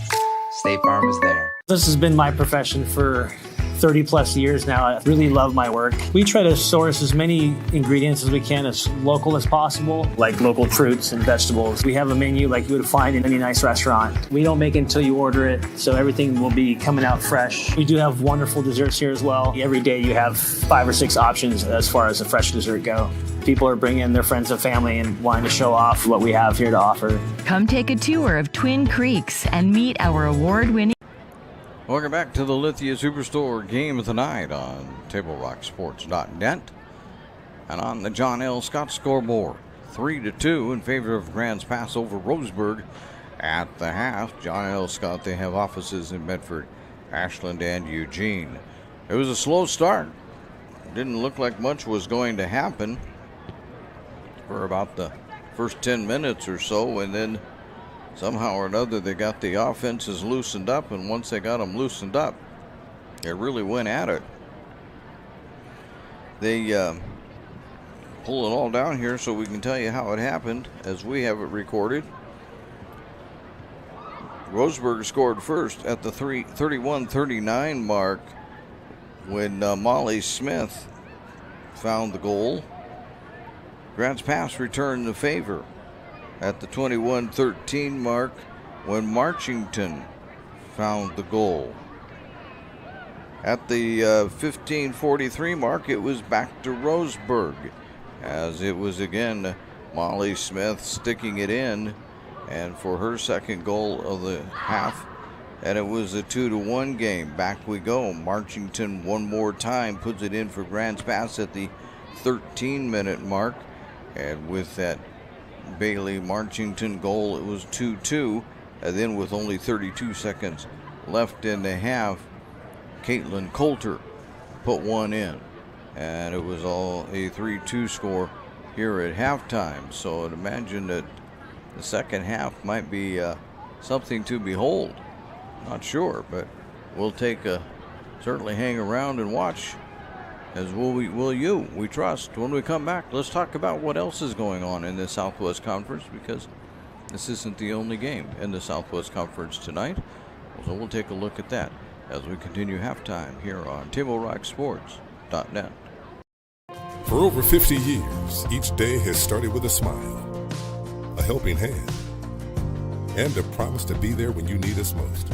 State Farm is there. This has been my profession for 30 plus years now. I really love my work. We try to source as many ingredients as we can, as local as possible, like local fruits and vegetables. We have a menu like you would find in any nice restaurant. We don't make it until you order it, so everything will be coming out fresh. We do have wonderful desserts here as well. Every day you have 5 or 6 options as far as a fresh dessert go. People are bringing their friends and family and wanting to show off what we have here to offer. Come take a tour of Twin Creeks and meet our award-winning. Welcome back to the Lithia Superstore game of the night on TableRockSports.net and on the John L. Scott scoreboard. 3-2 in favor of Grants Pass over Roseburg at the half. John L. Scott, they have offices in Medford, Ashland, and Eugene. It was a slow start. Didn't look like much was going to happen for about the first 10 minutes or so, and then somehow or another, they got the offenses loosened up, and once they got them loosened up, they really went at it. They pull it all down here so we can tell you how it happened as we have it recorded. Roseburg scored first at the 31-39 mark when Molly Smith found the goal. Grants Pass returned the favor at the 21-13 mark when Marchington found the goal. At the 15:43 mark, it was back to Roseburg, as it was again Molly Smith sticking it in, and for her second goal of the half, and it was a 2-1 game. Back we go. Marchington one more time puts it in for Grants Pass at the 13-minute mark, and with that Bailey Marchington goal, it was 2-2, and then with only 32 seconds left in the half, Caitlin Coulter put one in, and it was all a 3-2 score here at halftime. So I'd imagine that the second half might be something to behold. Not sure, but we'll certainly hang around and watch, as will you. We trust. When we come back, let's talk about what else is going on in the Southwest Conference, because this isn't the only game in the Southwest Conference tonight. So we'll take a look at that as we continue halftime here on TableRockSports.net. For over 50 years, each day has started with a smile, a helping hand, and a promise to be there when you need us most.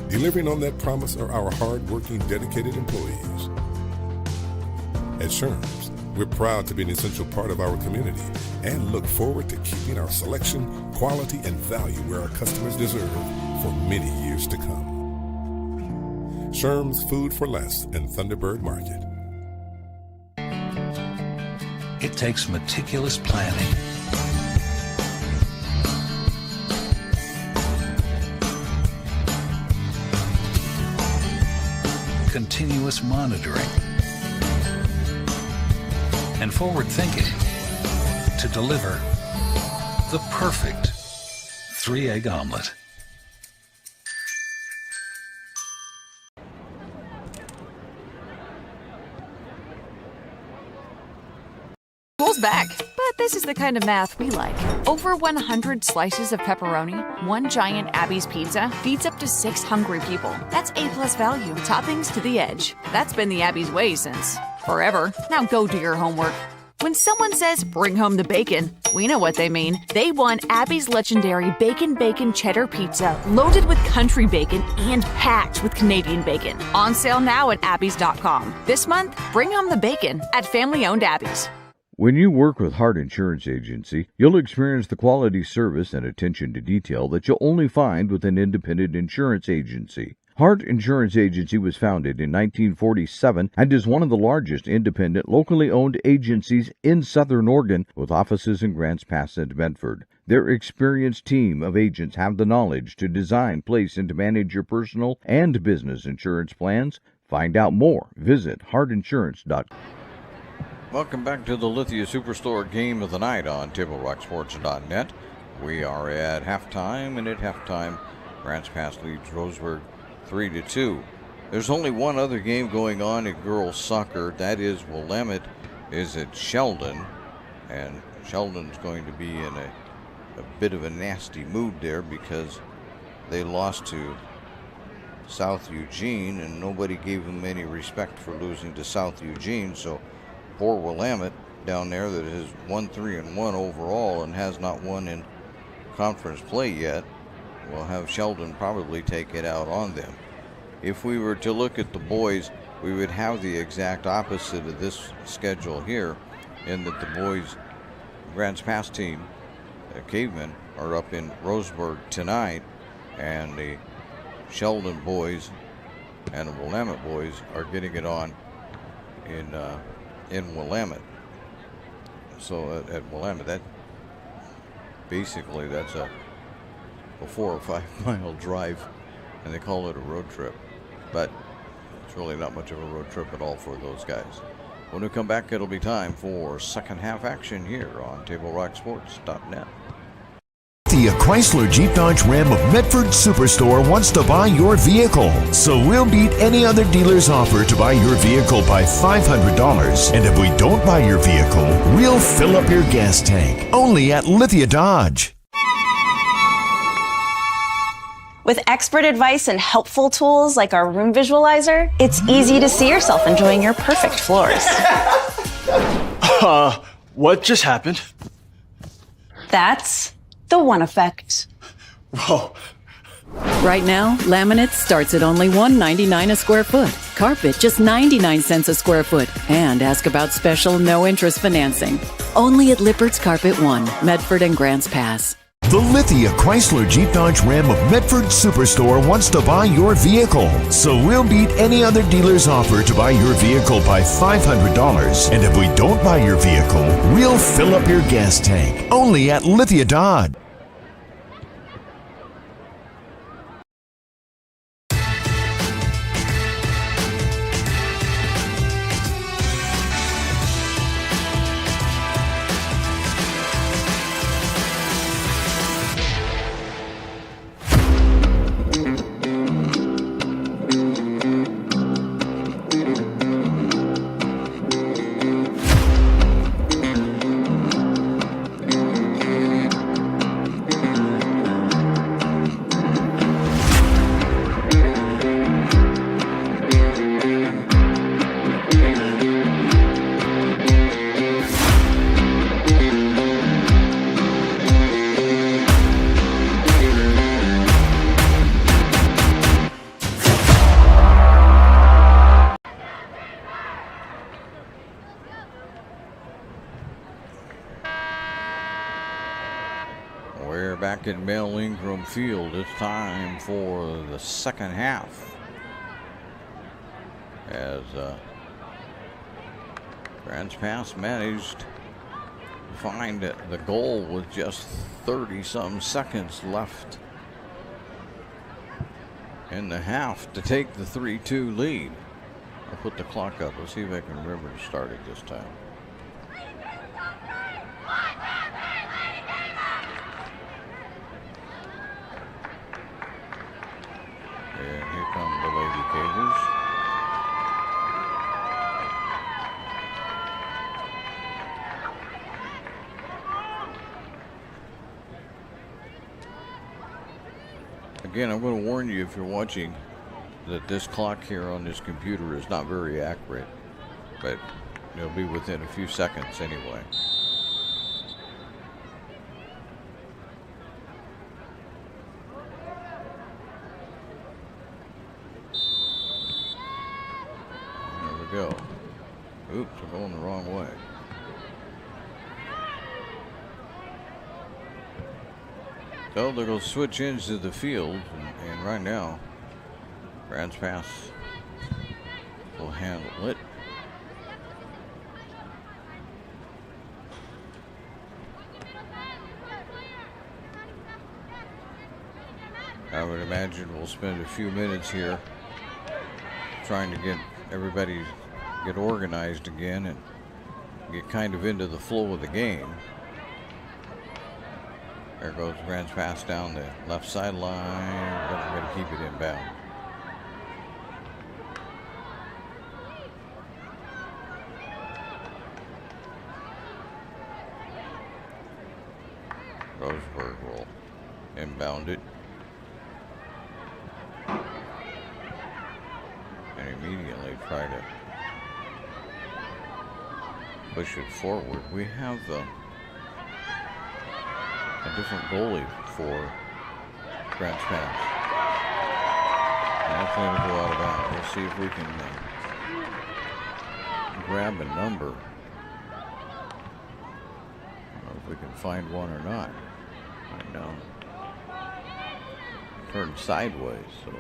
Delivering on that promise are our hard-working, dedicated employees. At Sherms, we're proud to be an essential part of our community and look forward to keeping our selection, quality, and value where our customers deserve for many years to come. Sherms Food for Less and Thunderbird Market. It takes meticulous planning, continuous monitoring, and forward thinking to deliver the perfect 3-egg omelet. School's back, but this is the kind of math we like. Over 100 slices of pepperoni, one giant Abby's pizza feeds up to 6 hungry people. That's A+ value, toppings to the edge. That's been the Abby's way since forever. Now go do your homework. When someone says, bring home the bacon, we know what they mean. They want Abby's legendary Bacon Cheddar Pizza, loaded with country bacon and packed with Canadian bacon. On sale now at abbys.com. This month, bring home the bacon at family-owned Abby's. When you work with Hart Insurance Agency, you'll experience the quality service and attention to detail that you'll only find with an independent insurance agency. Hart Insurance Agency was founded in 1947 and is one of the largest independent, locally owned agencies in Southern Oregon, with offices in Grants Pass and Medford. Their experienced team of agents have the knowledge to design, place, and to manage your personal and business insurance plans. Find out more. Visit hartinsurance.com. Welcome back to the Lithia Superstore Game of the Night on TableRockSports.net. We are at halftime, and at halftime, Grants Pass leads Roseburg 3-2. There's only one other game going on in girls soccer. That is Willamette is at Sheldon, and Sheldon's going to be in a bit of a nasty mood there because they lost to South Eugene, and nobody gave them any respect for losing to South Eugene. So poor Willamette down there that has won 3-1 overall and has not won in conference play yet will have Sheldon probably take it out on them. If we were to look at the boys, we would have the exact opposite of this schedule here, in that the boys' Grants Pass team, Cavemen, are up in Roseburg tonight, and the Sheldon boys and the Willamette boys are getting it on in Willamette. So at Willamette, that's a 4 or 5 mile drive, and they call it a road trip, but it's really not much of a road trip at all for those guys. When we come back, it'll be time for second half action here on TableRockSports.net. The Chrysler Jeep Dodge Ram of Medford Superstore wants to buy your vehicle. So we'll beat any other dealer's offer to buy your vehicle by $500. And if we don't buy your vehicle, we'll fill up your gas tank. Only at Lithia Dodge. With expert advice and helpful tools like our room visualizer, it's easy to see yourself enjoying your perfect floors. What just happened? That's the One Effect. Whoa, Right now, laminate starts at only $1.99 a square foot. Carpet just 99 cents a square foot. And ask about special no-interest financing. Only at Lippert's Carpet One, Medford and Grants Pass. The Lithia Chrysler Jeep Dodge Ram of Medford Superstore wants to buy your vehicle. So we'll beat any other dealer's offer to buy your vehicle by $500. And if we don't buy your vehicle, we'll fill up your gas tank. Only at Lithia Dodge. We're back at Mel Ingram Field. It's time for the second half. As Grants Pass managed to find the goal with just 30-some seconds left in the half to take the 3-2 lead. I'll put the clock up. Let's see if I can remember to start it this time. And here come the Lady Cavers. Again, I'm going to warn you if you're watching that this clock here on this computer is not very accurate, but it'll be within a few seconds anyway. Go. Oops, we're going the wrong way. So they're going to switch ends of the field, and right now, Grants Pass will handle it. I would imagine we'll spend a few minutes here trying to get everybody get organized again and get kind of into the flow of the game. There goes Grants Pass down the left sideline. We're going to keep it inbound. Roseburg will inbound it. And immediately try to push it forward. We have a different goalie for Grants Pass. That's going to go out of bounds. We'll see if we can grab a number. I don't know if we can find one or not. Right now, turned sideways, so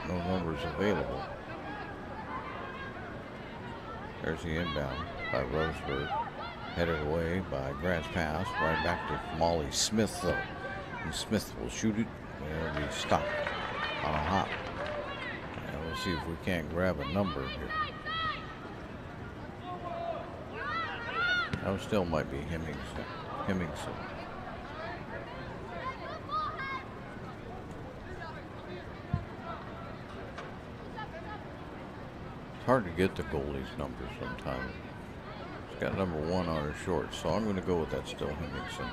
no numbers available. There's the inbound by Roseburg. Headed away by Grants Pass. Right back to Molly Smith, though. And Smith will shoot it. It'll be stopped on a hop. And we'll see if we can't grab a number here. That still might be Hemmingson. It's hard to get the goalie's number sometimes. It's got number 1 on her short, so I'm going to go with that still, Hemmingson.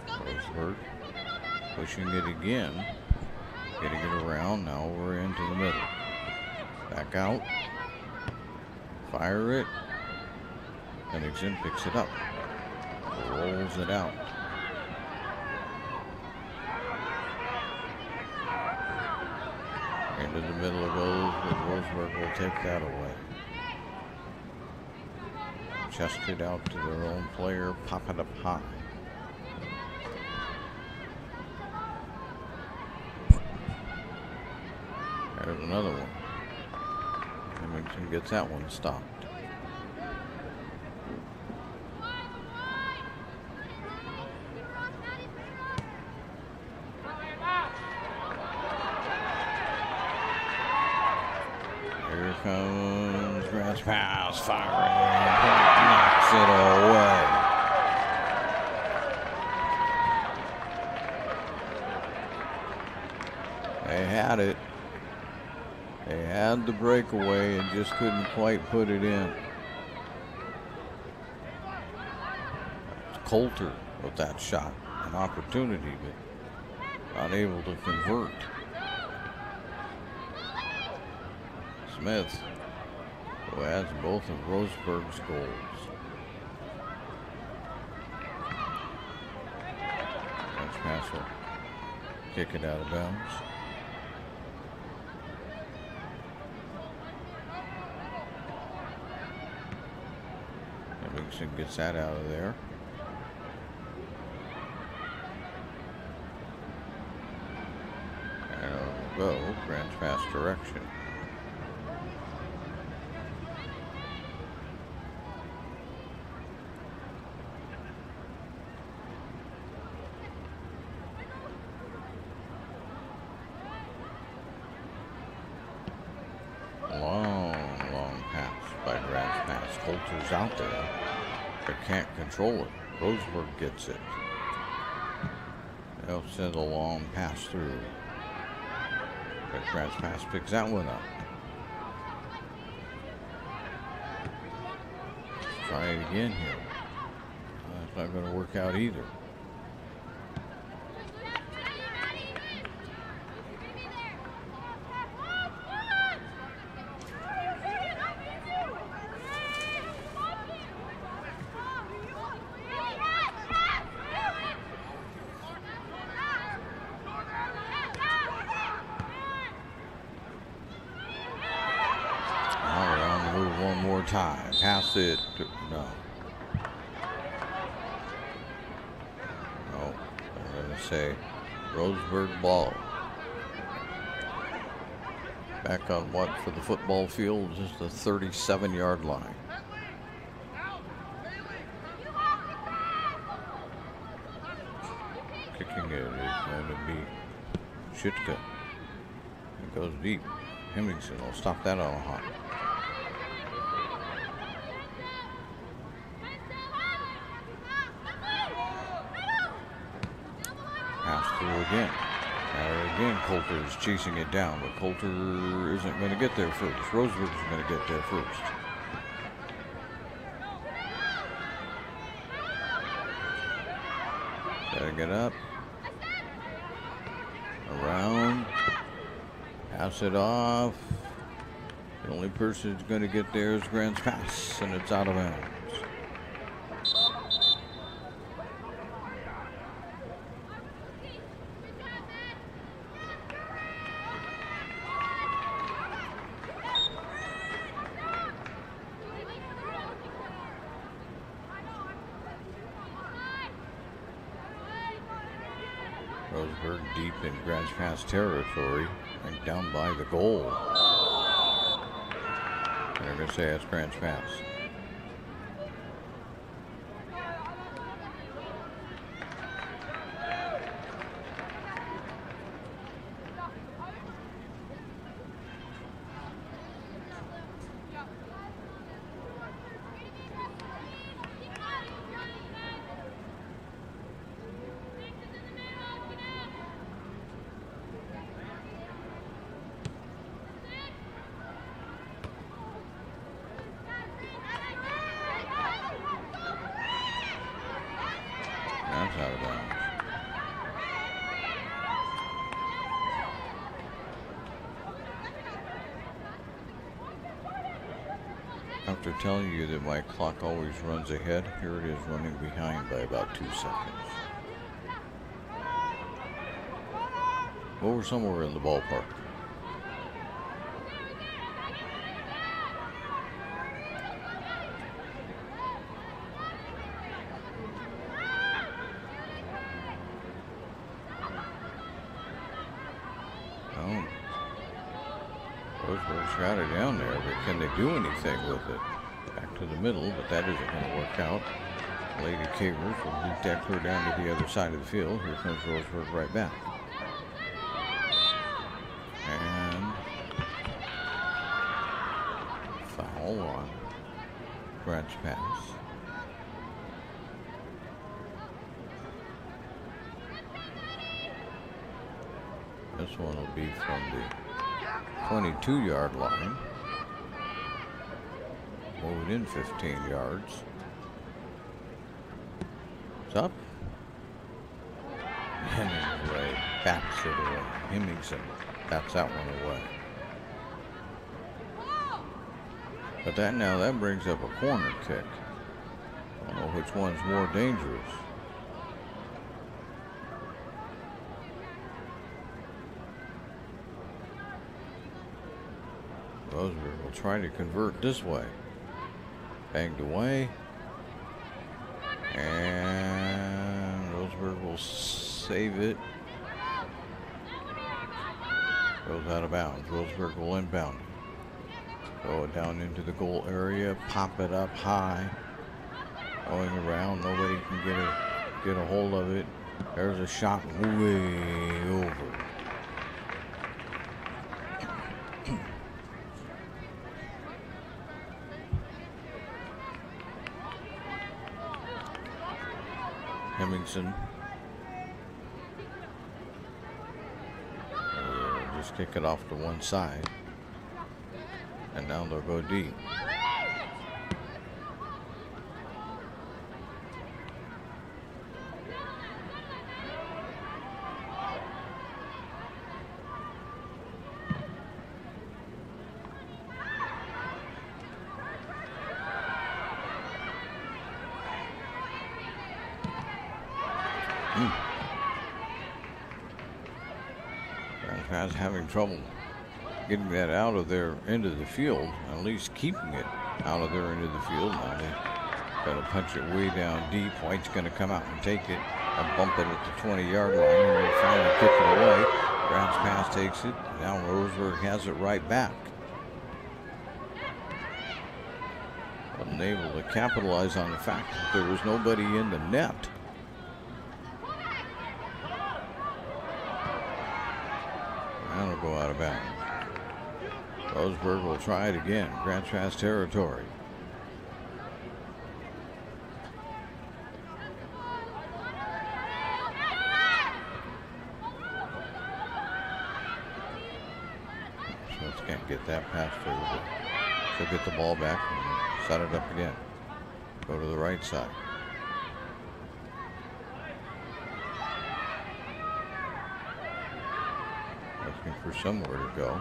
Roseburg pushing it again, getting it around. Now we're into the middle. Back out. Fire it. Henningsen picks it up. Rolls it out. Into the middle it goes, but Roseburg will take that away. Chested out to their own player, pop it up high. There's another one. Henningsen gets that one stopped. Here comes Grant's pass, firing, knocks it away. They had it. They had the breakaway and just couldn't quite put it in. Coulter with that shot, an opportunity, but not able to convert. Smith, who has both of Roseburg's goals. That's pass will kick it out of bounds. Henningsen gets that out of there. And it'll go Grant's pass direction. Long pass by Grant's pass. Coulter's out there, but can't control it. Roseburg gets it. They'll send a long pass through. But Grant's pass picks that one up. Let's try it again here. That's not going to work out either. Time. Pass it. No. No. I'm going to say Roseburg ball. Back on what for the football field? Just the 37-yard line. Kicking it is going to be Shitka. It goes deep. Henningsen will stop that on a hop. Again. Again, Coulter is chasing it down, but Coulter isn't going to get there first. Roseburg is going to get there first. Setting it up. Around. Pass it off. The only person who's going to get there is Grant's pass, and it's out of bounds. Roseburg deep in Grant's pass territory and down by the goal. And they're going to say that's Grant's pass. After telling you that my clock always runs ahead, here it is running behind by about 2 seconds. Well, we're somewhere in the ballpark. Oh, Roseburg's got it down there, but can they do anything with it? Back to the middle, but that isn't going to work out. Lady Cavers will lead that clear down to the other side of the field. Here comes Roseburg right back. And foul on Grant's pass. This one will be from the 22-yard line. Moved in 15 yards. It's up. Hemingway bats it away. Hemmingson bats that one away. But that brings up a corner kick. I don't know which one's more dangerous. Roseburg will try to convert this way. Banged away. And Roseburg will save it. Goes out of bounds. Roseburg will inbound it. Throw it down into the goal area. Pop it up high. Going around. Nobody can get a hold of it. There's a shot way over. Hemmingson. Just kick it off to one side. And now they'll go deep. Grant's having trouble getting that out of there into the field, at least keeping it out of there into the field. Now they got to punch it way down deep. White's going to come out and take it and bump it at the 20-yard line, and they finally kick it away. Grant's pass takes it. Now Roseburg has it right back. Unable to capitalize on the fact that there was nobody in the net. That'll go out of bounds. Roseburg will try it again. Grant's pass territory. Schultz can't get that pass through, but she'll get the ball back and set it up again. Go to the right side. Looking for somewhere to go.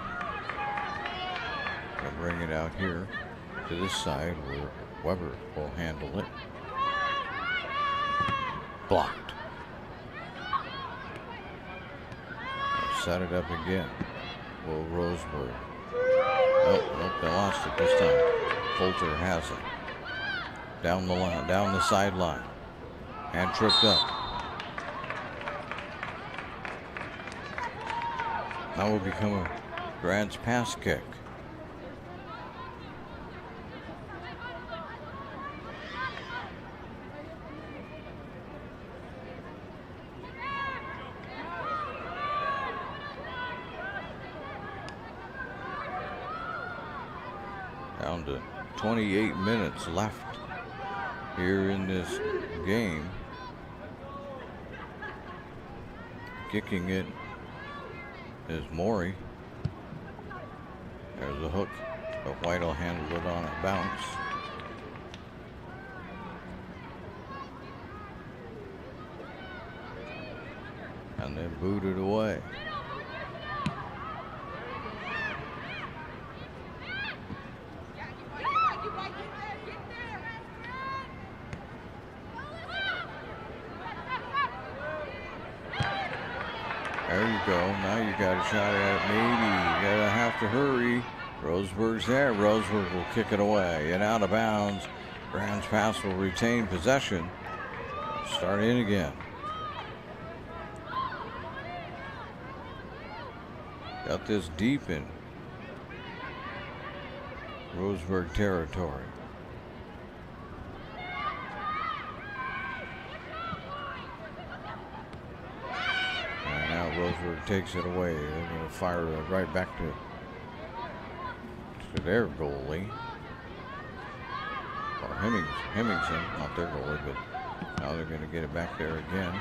They'll bring it out here to this side where Weber will handle it. Blocked. They'll set it up again. Will Roseburg. Nope, they lost it this time. Coulter has it. Down the line, down the sideline. And tripped up. That will become a Grant's pass kick. Down to 28 minutes left here in this game. Kicking it is Morey. There's a hook, but White will handle it on a bounce. And then boot it away. go. Now you got a shot at it. Maybe you gotta have to hurry. Roseburg's there. Roseburg will kick it away and out of bounds. Grants Pass will retain possession. Start in again. Got this deep in Roseburg territory. And now Roseburg takes it away. They're going to fire it right back to their goalie. Or Hemmingson, not their goalie, but now they're going to get it back there again.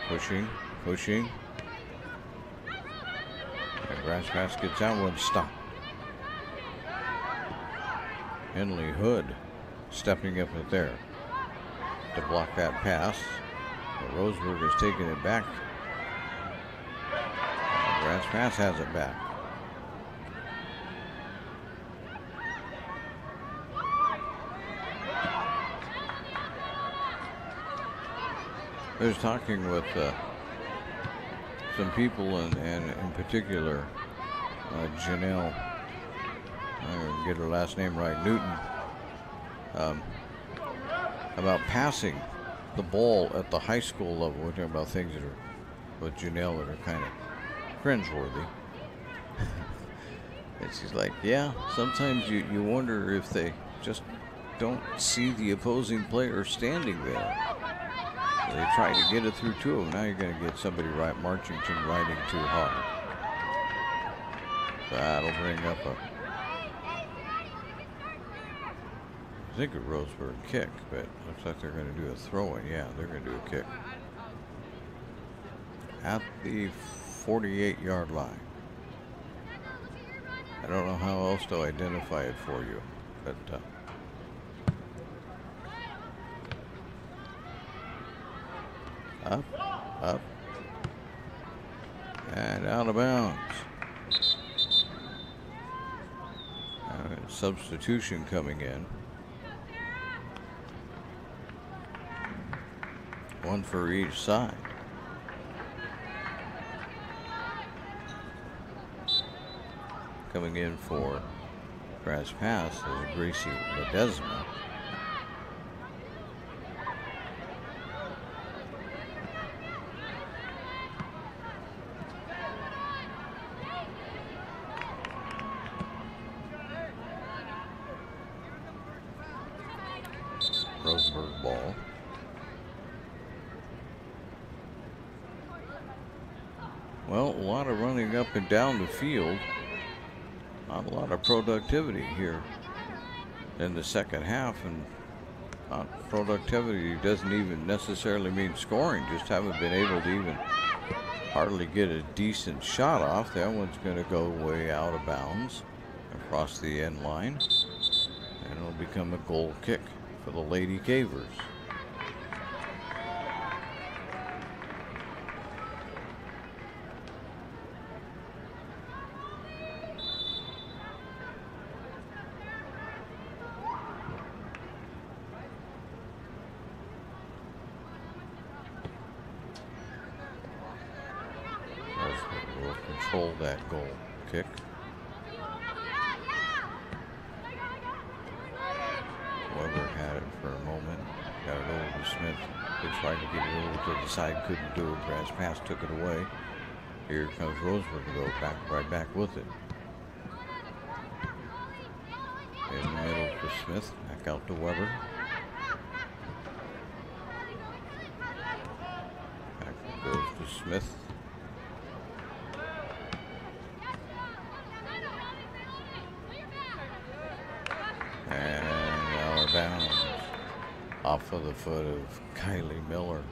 Pushing. And Grants Pass gets that one stopped. Henley Hood stepping up it there to block that pass. But Roseburg is taking it back. And Grants Pass has it back. I was talking with some people, and in particular Janelle, I'm going to get her last name right, Newton, about passing the ball at the high school level. We're talking about things that are with Janelle that are kind of cringeworthy. And she's like, yeah, sometimes you wonder if they just don't see the opposing player standing there. They try to get it through to him. Now you're going to get somebody marching riding too hard. That'll bring up I think a Roseburg kick, but looks like they're going to do a throw-in. Yeah, they're going to do a kick at the 48-yard line. I don't know how else to identify it for you, but up, and out of bounds. Substitution coming in. One for each side. Coming in for Grants Pass is Gracie Ledesma. Roseburg ball. Well, a lot of running up and down the field. Not a lot of productivity here in the second half, and productivity doesn't even necessarily mean scoring. Just haven't been able to even hardly get a decent shot off. That one's going to go way out of bounds across the end line, and it'll become a goal kick for the Lady Cavers. Will control that goal kick. Weber had it for a moment. Got it over to Smith. They tried to get it over to the side, couldn't do it. Grants Pass took it away. Here comes Roseburg to go right back with it. In the middle for Smith. Back out to Weber. Back goes to Smith. And out of bounds off of the foot of Kylie Miller.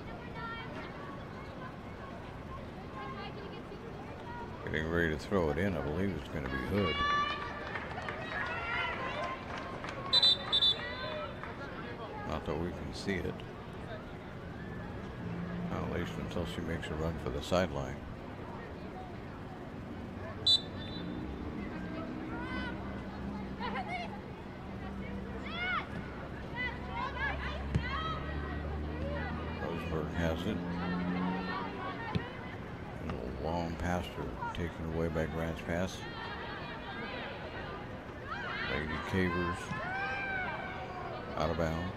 Getting ready to throw it in. I believe it's going to be Hood. Not that we can see it. At least until she makes a run for the sideline. Roseburg has it. And it'll One passer taken away by Grants Pass. Lady Cavers out of bounds.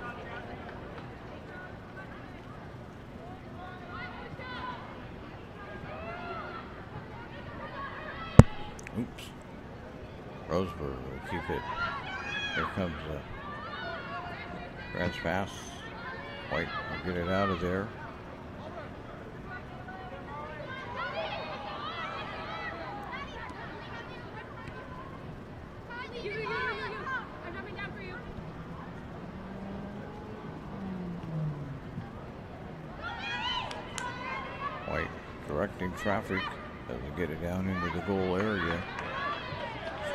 Oops. Roseburg will keep it. Here comes Grants Pass. White will get it out of there. White directing traffic as they get it down into the goal area.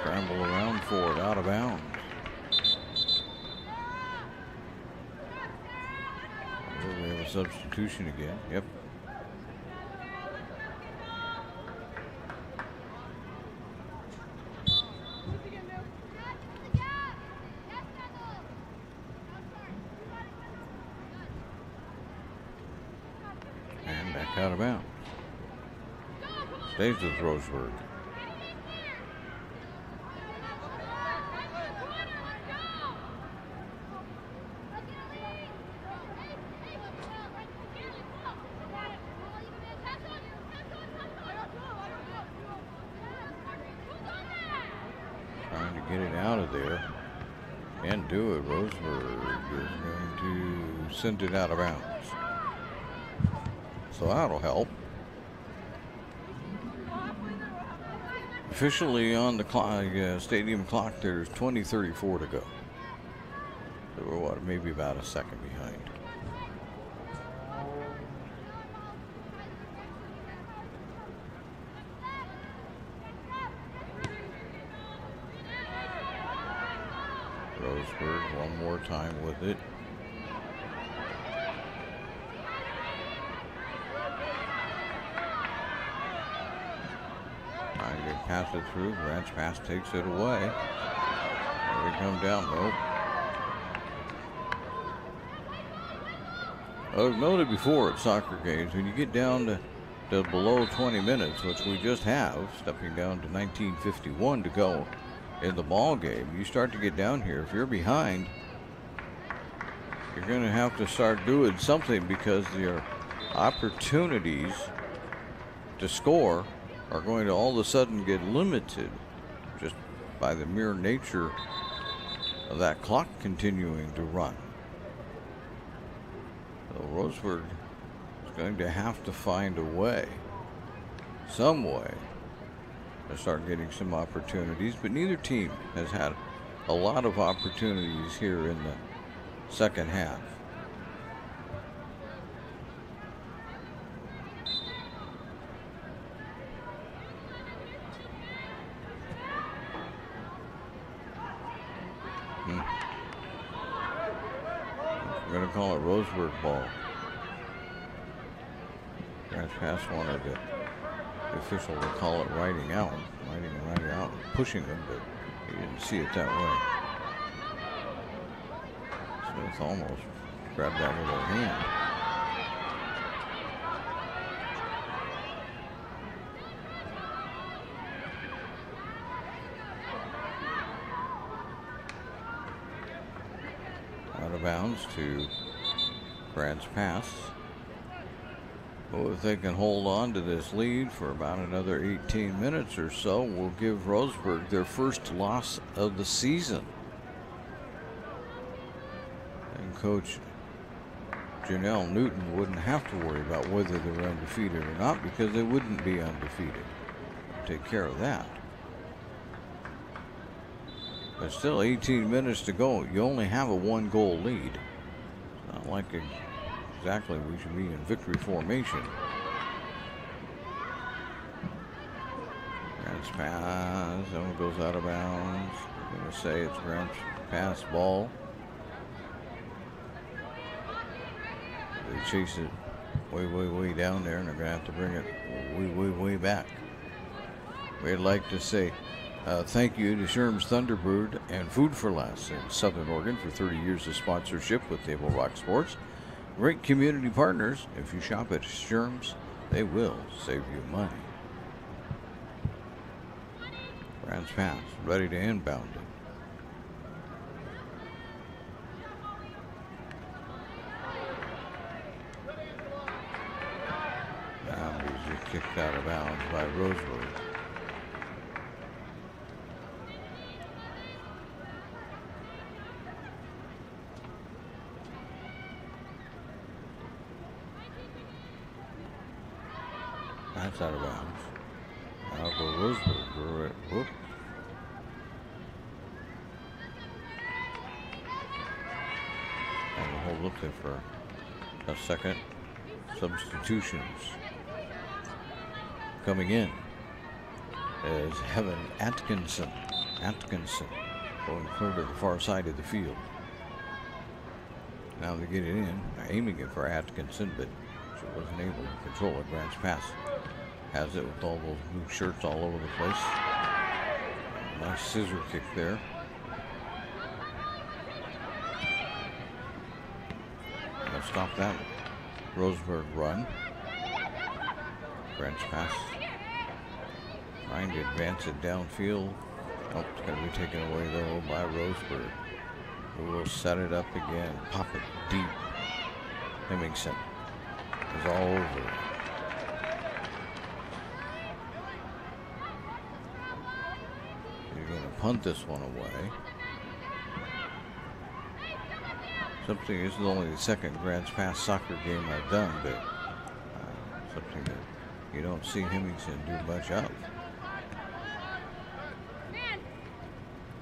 Scramble around for it, out of bounds. We have a substitution again. Yep. And back out of bounds. Stays with Roseburg. Trying to get it out of there. Can't do it. Roseburg is going to send it out of bounds. So that'll help. Officially on the clock, stadium clock, there's 20:34 to go. So we're what, maybe about a second behind. Roseburg one more time with it. Trying to pass it through. Grants Pass takes it away. There we come down. Nope. I've noted before at soccer games, when you get down to below 20 minutes, which we just have, stepping down to 19:51 to go in the ball game, you start to get down here. If you're behind, you're going to have to start doing something because your opportunities to score are going to all of a sudden get limited just by the mere nature of that clock continuing to run. So Roseburg is going to have to find a way, some way, to start getting some opportunities, but neither team has had a lot of opportunities here in the second half. We're going to call it Roseburg ball. Grants Pass wanted the official to call it riding out, and pushing him, but he didn't see it that way. Smith almost grabbed that with her hand. Out of bounds to Grants Pass. Well, if they can hold on to this lead for about another 18 minutes or so, will give Roseburg their first loss of the season. And Coach Janelle Newton wouldn't have to worry about whether they're undefeated or not, because they wouldn't be undefeated. Take care of that. But still 18 minutes to go. You only have a 1-goal lead. It's not like exactly we should be in victory formation. Grants Pass. That one goes out of bounds. I'm going to say it's Grants Pass ball. They chase it way down there, and they're going to have to bring it way back. We'd like to say thank you to Sherm's Thunderbird and Food for Less in Southern Oregon for 30 years of sponsorship with Table Rock Sports. Great community partners. If you shop at Sherm's, they will save you money. Grant's pass, ready to inbound it. Now he's just kicked out of bounds by Roseburg. That's out of bounds. Now go Roseburg. Whoop. And we'll hold up there for a second. Substitutions coming in is Heaven Atkinson. Going clear to the far side of the field. Now they get it in, aiming it for Atkinson, but she wasn't able to control it. Grant's pass has it with all those blue shirts all over the place. Nice scissor kick there. Now stop that Roseburg run. Grant's pass. Trying to advance it downfield. Oh, it's going to be taken away though by Roseburg, who will set it up again. Pop it deep. Hemmingson is all over it. You're going to punt this one away. Something, this is only the second Grant's Pass soccer game I've done, but something that you don't see Hemmingson do much of.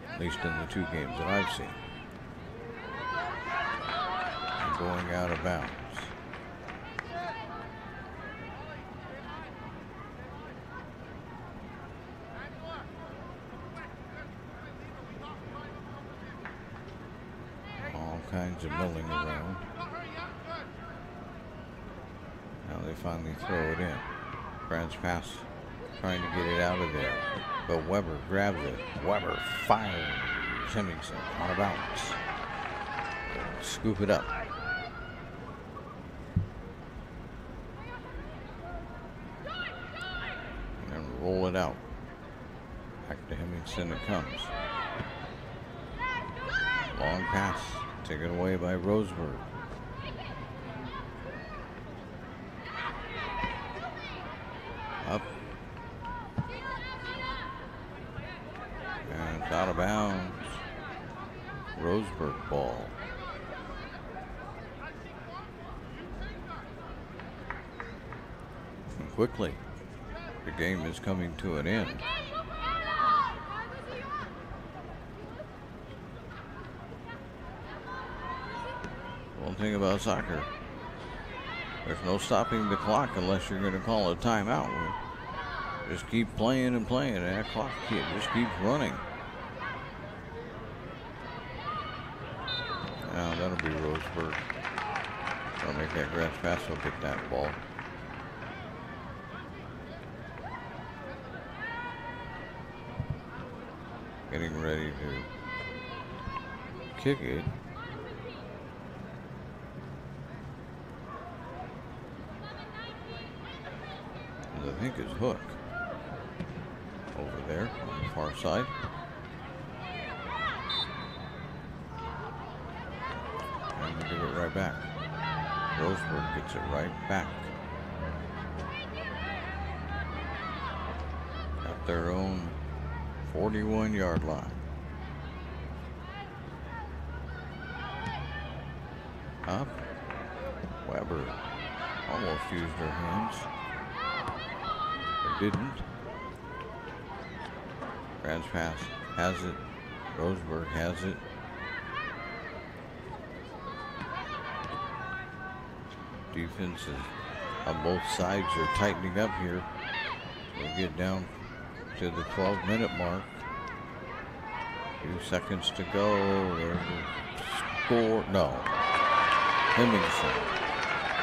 At least in the two games that I've seen. And going out of bounds. All kinds of milling around. Now they finally throw it in. Grant's pass trying to get it out of there. But Weber grabs it. Weber fires. Hemmingson out of bounds. Scoop it up. And roll it out. Back to Hemmingson it comes. Long pass. Taken away by Roseburg. Up. And it's out of bounds. Roseburg ball. And quickly, the game is coming to an end. One thing about soccer, there's no stopping the clock unless you're going to call a timeout. Just keep playing and playing, and that clock just keeps running. Now that'll be Roseburg. I'll make that Grant's pass. He'll get that ball. Getting ready to kick it. I think it's Hook over there on the far side. And they give it right back. Roseburg gets it right back. At their own 41-yard line. Up. Weber almost used her hands. Didn't. Grant's pass has it. Roseburg has it. Defenses on both sides are tightening up here. We'll get down to the 12-minute mark. 2 seconds to go. There's a score. No. Hemmingson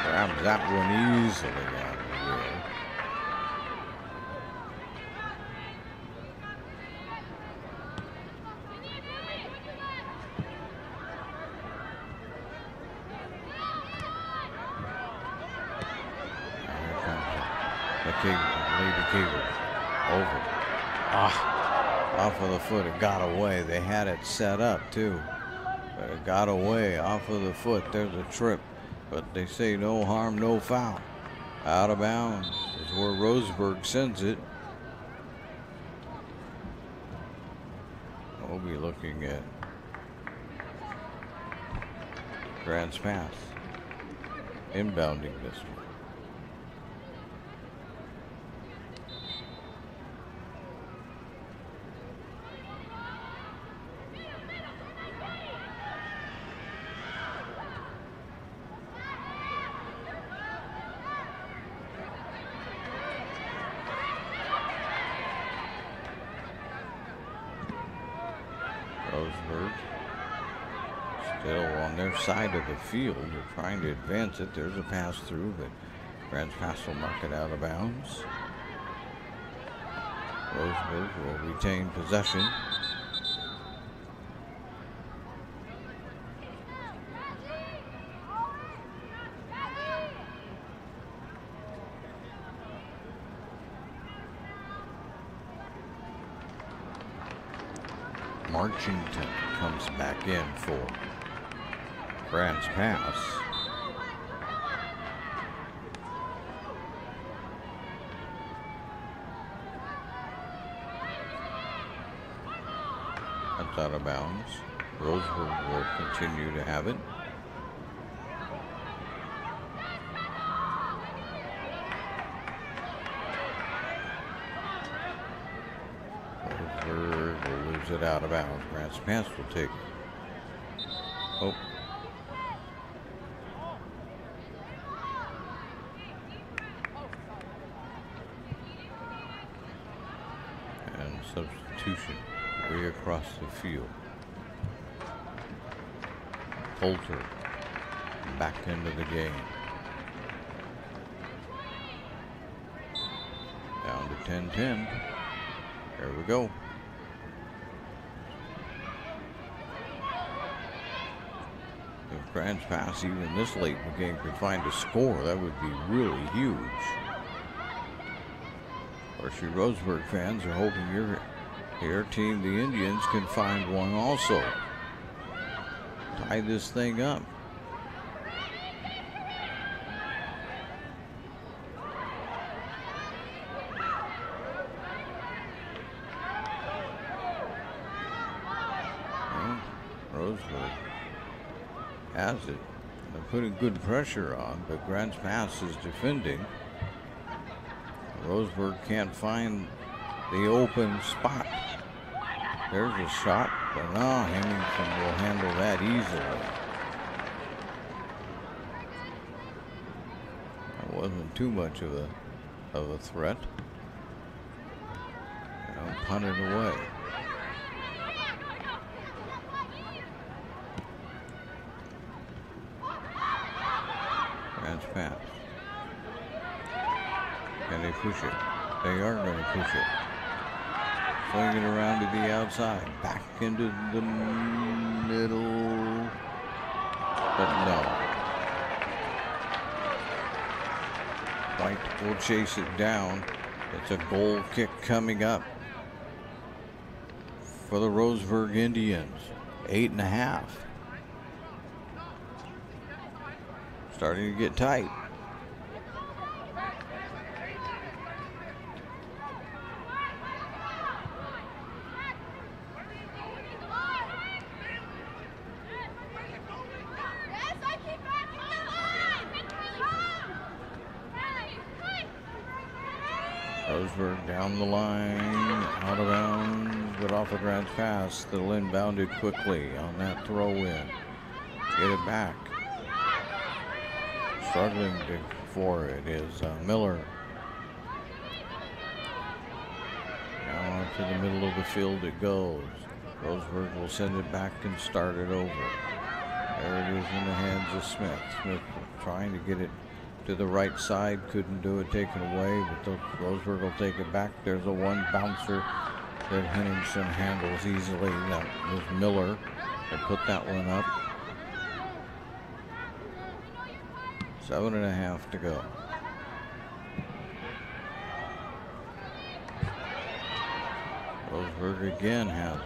grabs that one easily out of there. Lady Cable over. Off of the foot, it got away. They had it set up too, but it got away off of the foot. There's a trip, but they say no harm, no foul. Out of bounds is where Roseburg sends it. We'll be looking at Grant's pass. Inbounding this one. Roseburg still on their side of the field. They're trying to advance it. There's a pass through, but Grant's pass will knock it out of bounds. Roseburg will retain possession. Marchington comes back in for Grant's pass. That's out of bounds. Roseburg will continue to have it. Roseburg will lose it out of bounds. Grant's pass will take it. Oh. And substitution way across the field. Coulter back into the game. Down to 10-10. There we go. If Grant's pass even this late in the game could find a score, that would be really huge. Of course, you Roseburg fans are hoping your team, the Indians, can find one also. Tie this thing up. Well, Roseburg has it. They're putting good pressure on, but Grant's pass is defending. Roseburg can't find the open spot. There's a shot, but no, Hemmingson will handle that easily. That wasn't too much of a threat. And punted away. Grant's pass. Can they push it? They are going to push it. Swing it around to the outside. Back into the middle. But no. White will chase it down. It's a goal kick coming up for the Roseburg Indians. 8.5. Starting to get tight. Roseburg down the line, out of bounds, but off of Grant's pass. They'll inbounded quickly on that throw in. Get it back. Struggling for it is Miller. Now to the middle of the field it goes. Roseburg will send it back and start it over. There it is in the hands of Smith. Smith trying to get it to the right side, couldn't do it, taken away, but Roseburg will take it back. There's a one bouncer that Henningsen handles easily. That was Miller that put that one up. 7.5 to go. Roseburg Roseburg again has it.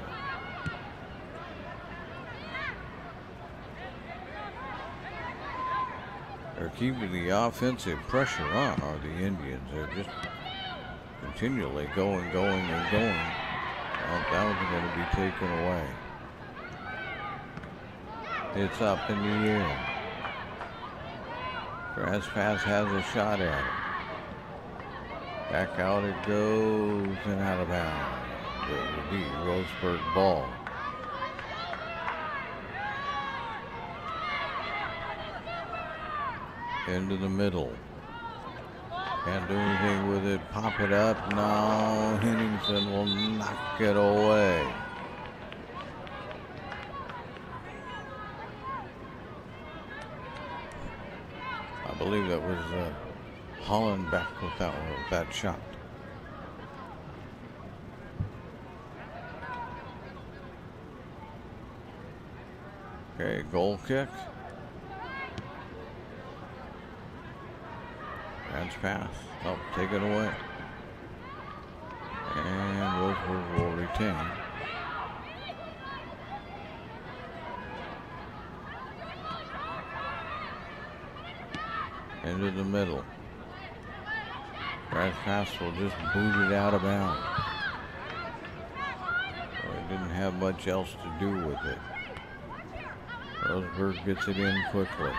They're keeping the offensive pressure on, are the Indians. They're just continually going. Well, that one's going to be taken away. It's up in the air. Grass pass has a shot at it. Back out it goes and out of bounds. It will be Roseburg ball. Into the middle. Can't do anything with it. Pop it up. No, Henningsen will knock it away. I believe that was Holland back with that shot. Okay, goal kick. Grant's pass. Oh, take it away. And Roseburg will retain. Into the middle. Grant's pass will just boot it out of bounds. They didn't have much else to do with it. Roseburg gets it in quickly.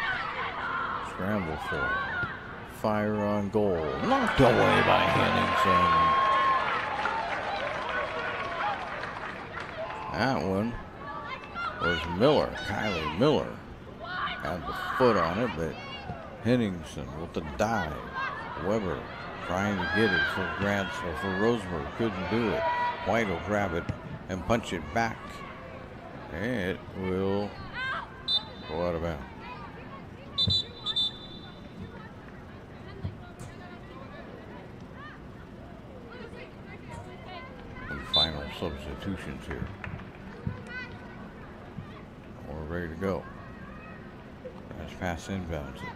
Scramble for it. Fire on goal. Knocked away by Henningsen. That one was Miller. Kylie Miller had the foot on it, but Henningsen with the dive. Weber trying to get it for Grants or for Roseburg. Couldn't do it. White will grab it and punch it back. It will go out of bounds. Final substitutions here. We're ready to go. As pass inbounds it.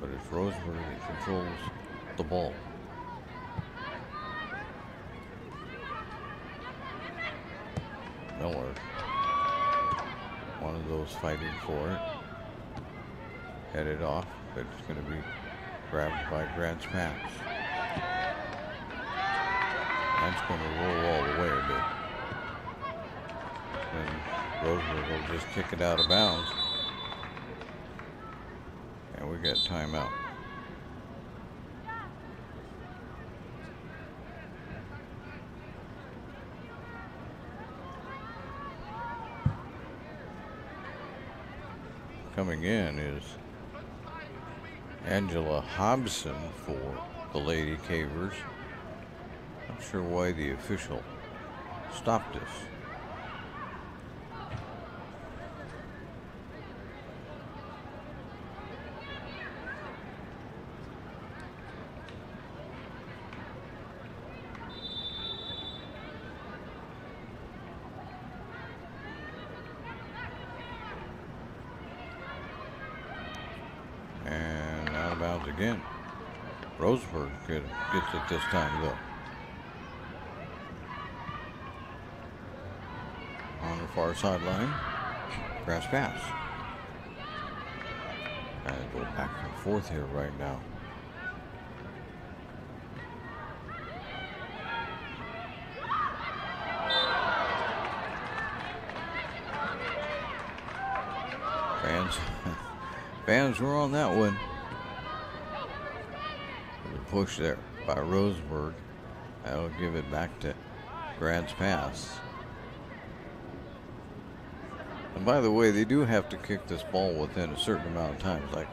But it's Roseburg that controls the ball. Miller. One of those fighting for it. Headed off, but it's going to be grabbed by Grant's pass. That's going to roll all the way a bit. And Roseburg will just kick it out of bounds. And we got timeout. Coming in is Angela Hobson for the Lady Cavers. Not sure why the official stopped this. And out of bounds again. Roseburg gets it this time though. On the far sideline, grass pass. And go back and forth here right now. Fans were on that one. The push there by Roseburg. That'll give it back to Grant's pass. And by the way, they do have to kick this ball within a certain amount of time, like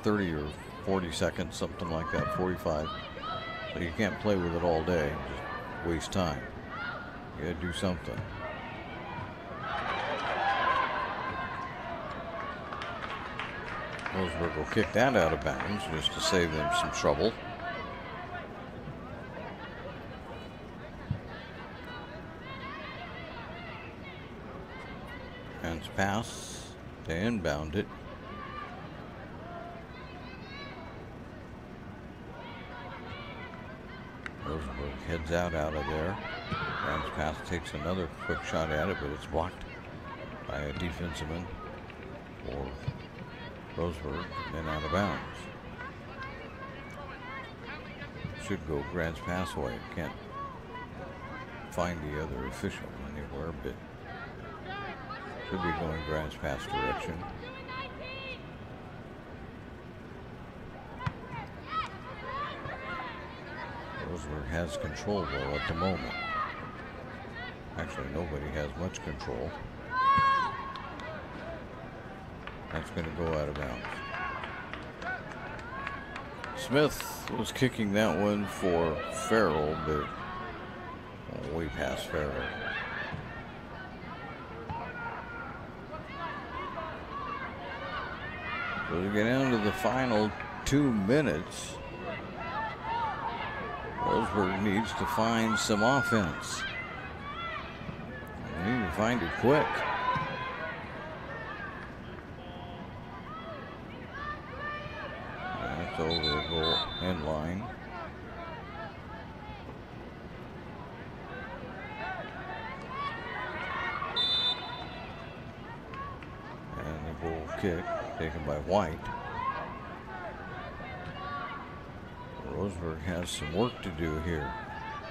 30 or 40 seconds, something like that, 45. So you can't play with it all day, just waste time. You gotta do something. Roseburg will kick that out of bounds just to save them some trouble. Hands pass to inbound it. Roseburg heads out of there. Rams pass takes another quick shot at it, but it's blocked by a defenseman for Roseburg, and then out of bounds. Should go Grant's pass away. Can't find the other official anywhere, but should be going Grant's pass direction. Roseburg has control though at the moment. Actually, nobody has much control. That's going to go out of bounds. Smith was kicking that one for Farrell, but way past Farrell. So we get down to the final 2 minutes. Roseburg needs to find some offense. They need to find it quick. That's over the goal end line. And the goal kick taken by White. Roseburg has some work to do here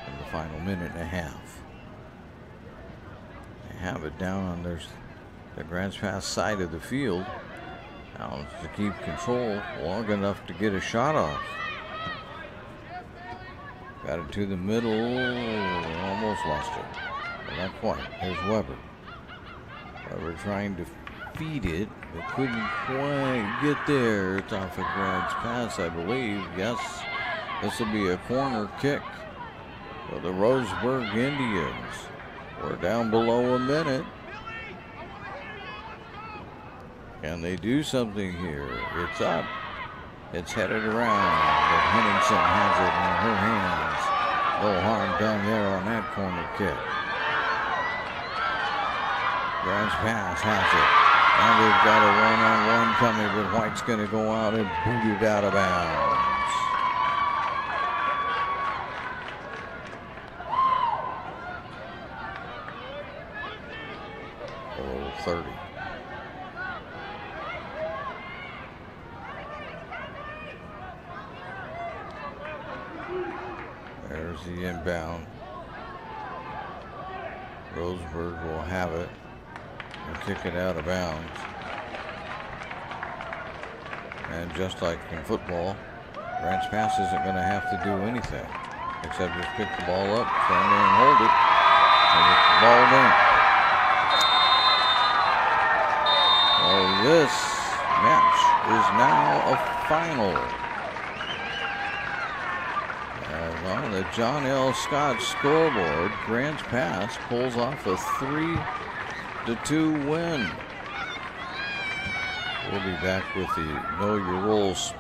in the final minute and a half. They have it down on the Grants Pass side of the field. Now to keep control long enough to get a shot off. Got it to the middle, almost lost it. But not quite. There's Weber. Weber trying to feed it, but couldn't quite get there. It's off of Grants Pass, I believe. Yes, this will be a corner kick for the Roseburg Indians. We're down below a minute. Can they do something here? It's up. It's headed around, but Henningsen has it in her hands. No harm done there on that corner kick. Grants Pass has it. Now they've got a one-on-one coming, but White's going to go out and boot it out of bounds. 30. There's the inbound. Roseburg will have it and kick it out of bounds. And just like in football, Grants Pass isn't going to have to do anything except just pick the ball up, stand there and hold it, and get the ball down. Well, this match is now a final. As on the John L. Scott scoreboard, Grants Pass pulls off a 3-2 win. We'll be back with the Know Your Roles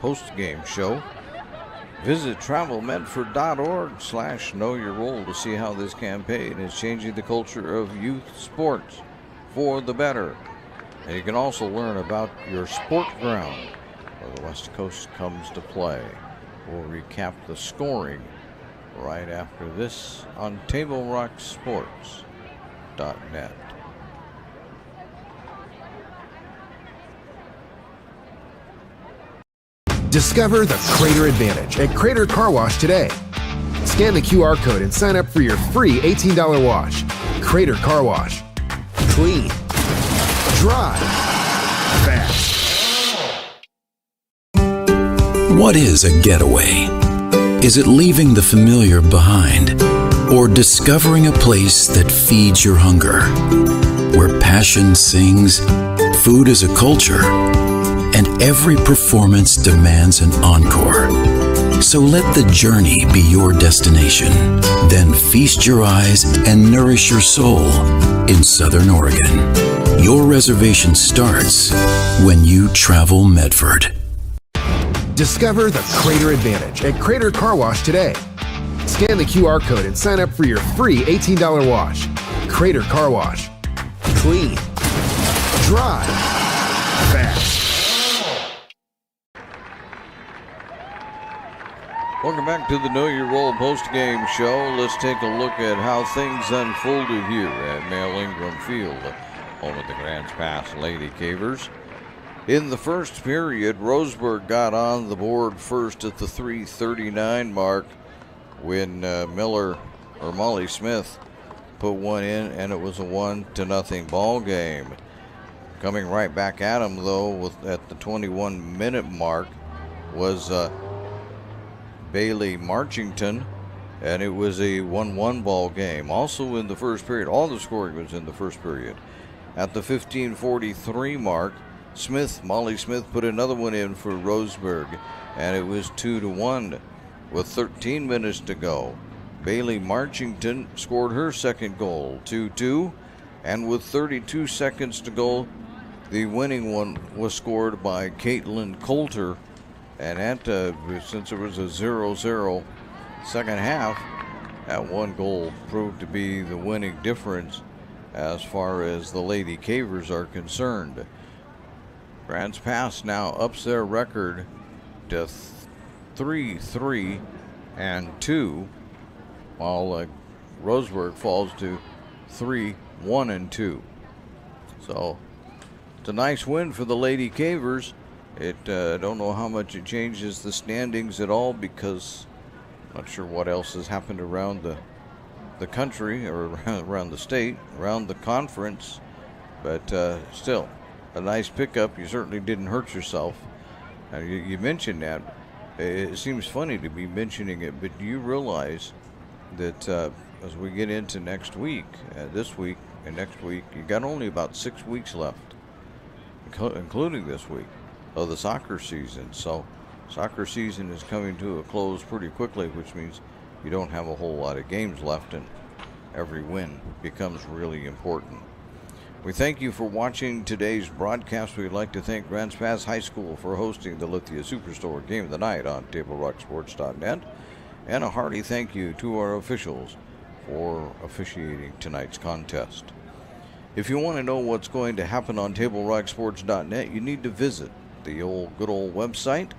post-game show. Visit travelmedford.org/knowyourrole to see how this campaign is changing the culture of youth sports for the better. And you can also learn about your sport ground where the West Coast comes to play. We'll recap the scoring right after this on TableRockSports.net. Discover the Crater Advantage at Crater Car Wash today. Scan the QR code and sign up for your free $18 wash. Crater Car Wash. Clean. Dry. Fast. What is a getaway? Is it leaving the familiar behind? Or discovering a place that feeds your hunger? Where passion sings, food is a culture, and every performance demands an encore. So let the journey be your destination. Then feast your eyes and nourish your soul in Southern Oregon. Your reservation starts when you travel Medford. Discover the Crater Advantage at Crater Car Wash today. Scan the QR code and sign up for your free $18 wash. Crater Car Wash. Clean. Dry. Fast. Welcome back to the Know Your Role postgame show. Let's take a look at how things unfolded here at Mel Ingram Field, home of the Grants Pass Lady Cavers. In the first period, Roseburg got on the board first at the 3:39 mark when Molly Smith put one in, and it was a 1-0 ball game. Coming right back at him, though, at the 21-minute mark was Bailey Marchington, and it was a 1-1 ball game. Also in the first period, all the scoring was in the first period. At the 15:43 mark, Molly Smith put another one in for Roseburg, and it was 2-1 with 13 minutes to go. Bailey Marchington scored her second goal, 2-2, and with 32 seconds to go, the winning one was scored by Caitlin Coulter, and since it was a 0-0 second half, that one goal proved to be the winning difference as far as the Lady Cavers are concerned. Grants Pass now ups their record to 3-3-2, while Roseburg falls to 3-1-2. So it's a nice win for the Lady Cavers. I don't know how much it changes the standings at all, because I'm not sure what else has happened around the country or around the state, around the conference, but still a nice pickup. You certainly didn't hurt yourself. You mentioned that. It seems funny to be mentioning it, but do you realize that as we get into next week, this week and next week, you got only about 6 weeks left, including this week, of the soccer season. So soccer season is coming to a close pretty quickly, which means you don't have a whole lot of games left, and every win becomes really important. We thank you for watching today's broadcast. We'd like to thank Grants Pass High School for hosting the Lithia Superstore Game of the Night on TableRockSports.net, and a hearty thank you to our officials for officiating tonight's contest. If you want to know what's going to happen on TableRockSports.net, you need to visit the good old website,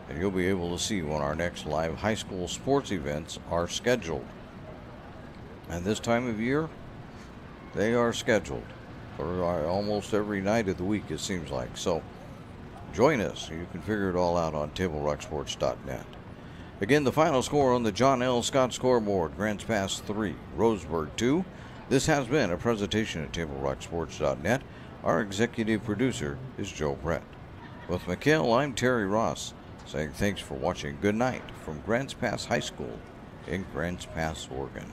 and you'll be able to see when our next live high school sports events are scheduled. And this time of year, they are scheduled for almost every night of the week, it seems like. So join us. You can figure it all out on TableRockSports.net. Again, the final score on the John L. Scott scoreboard: Grants Pass 3, Roseburg 2. This has been a presentation at TableRockSports.net. Our executive producer is Joe Brett. With McHale, I'm Terry Ross, saying thanks for watching. Good night from Grants Pass High School in Grants Pass, Oregon.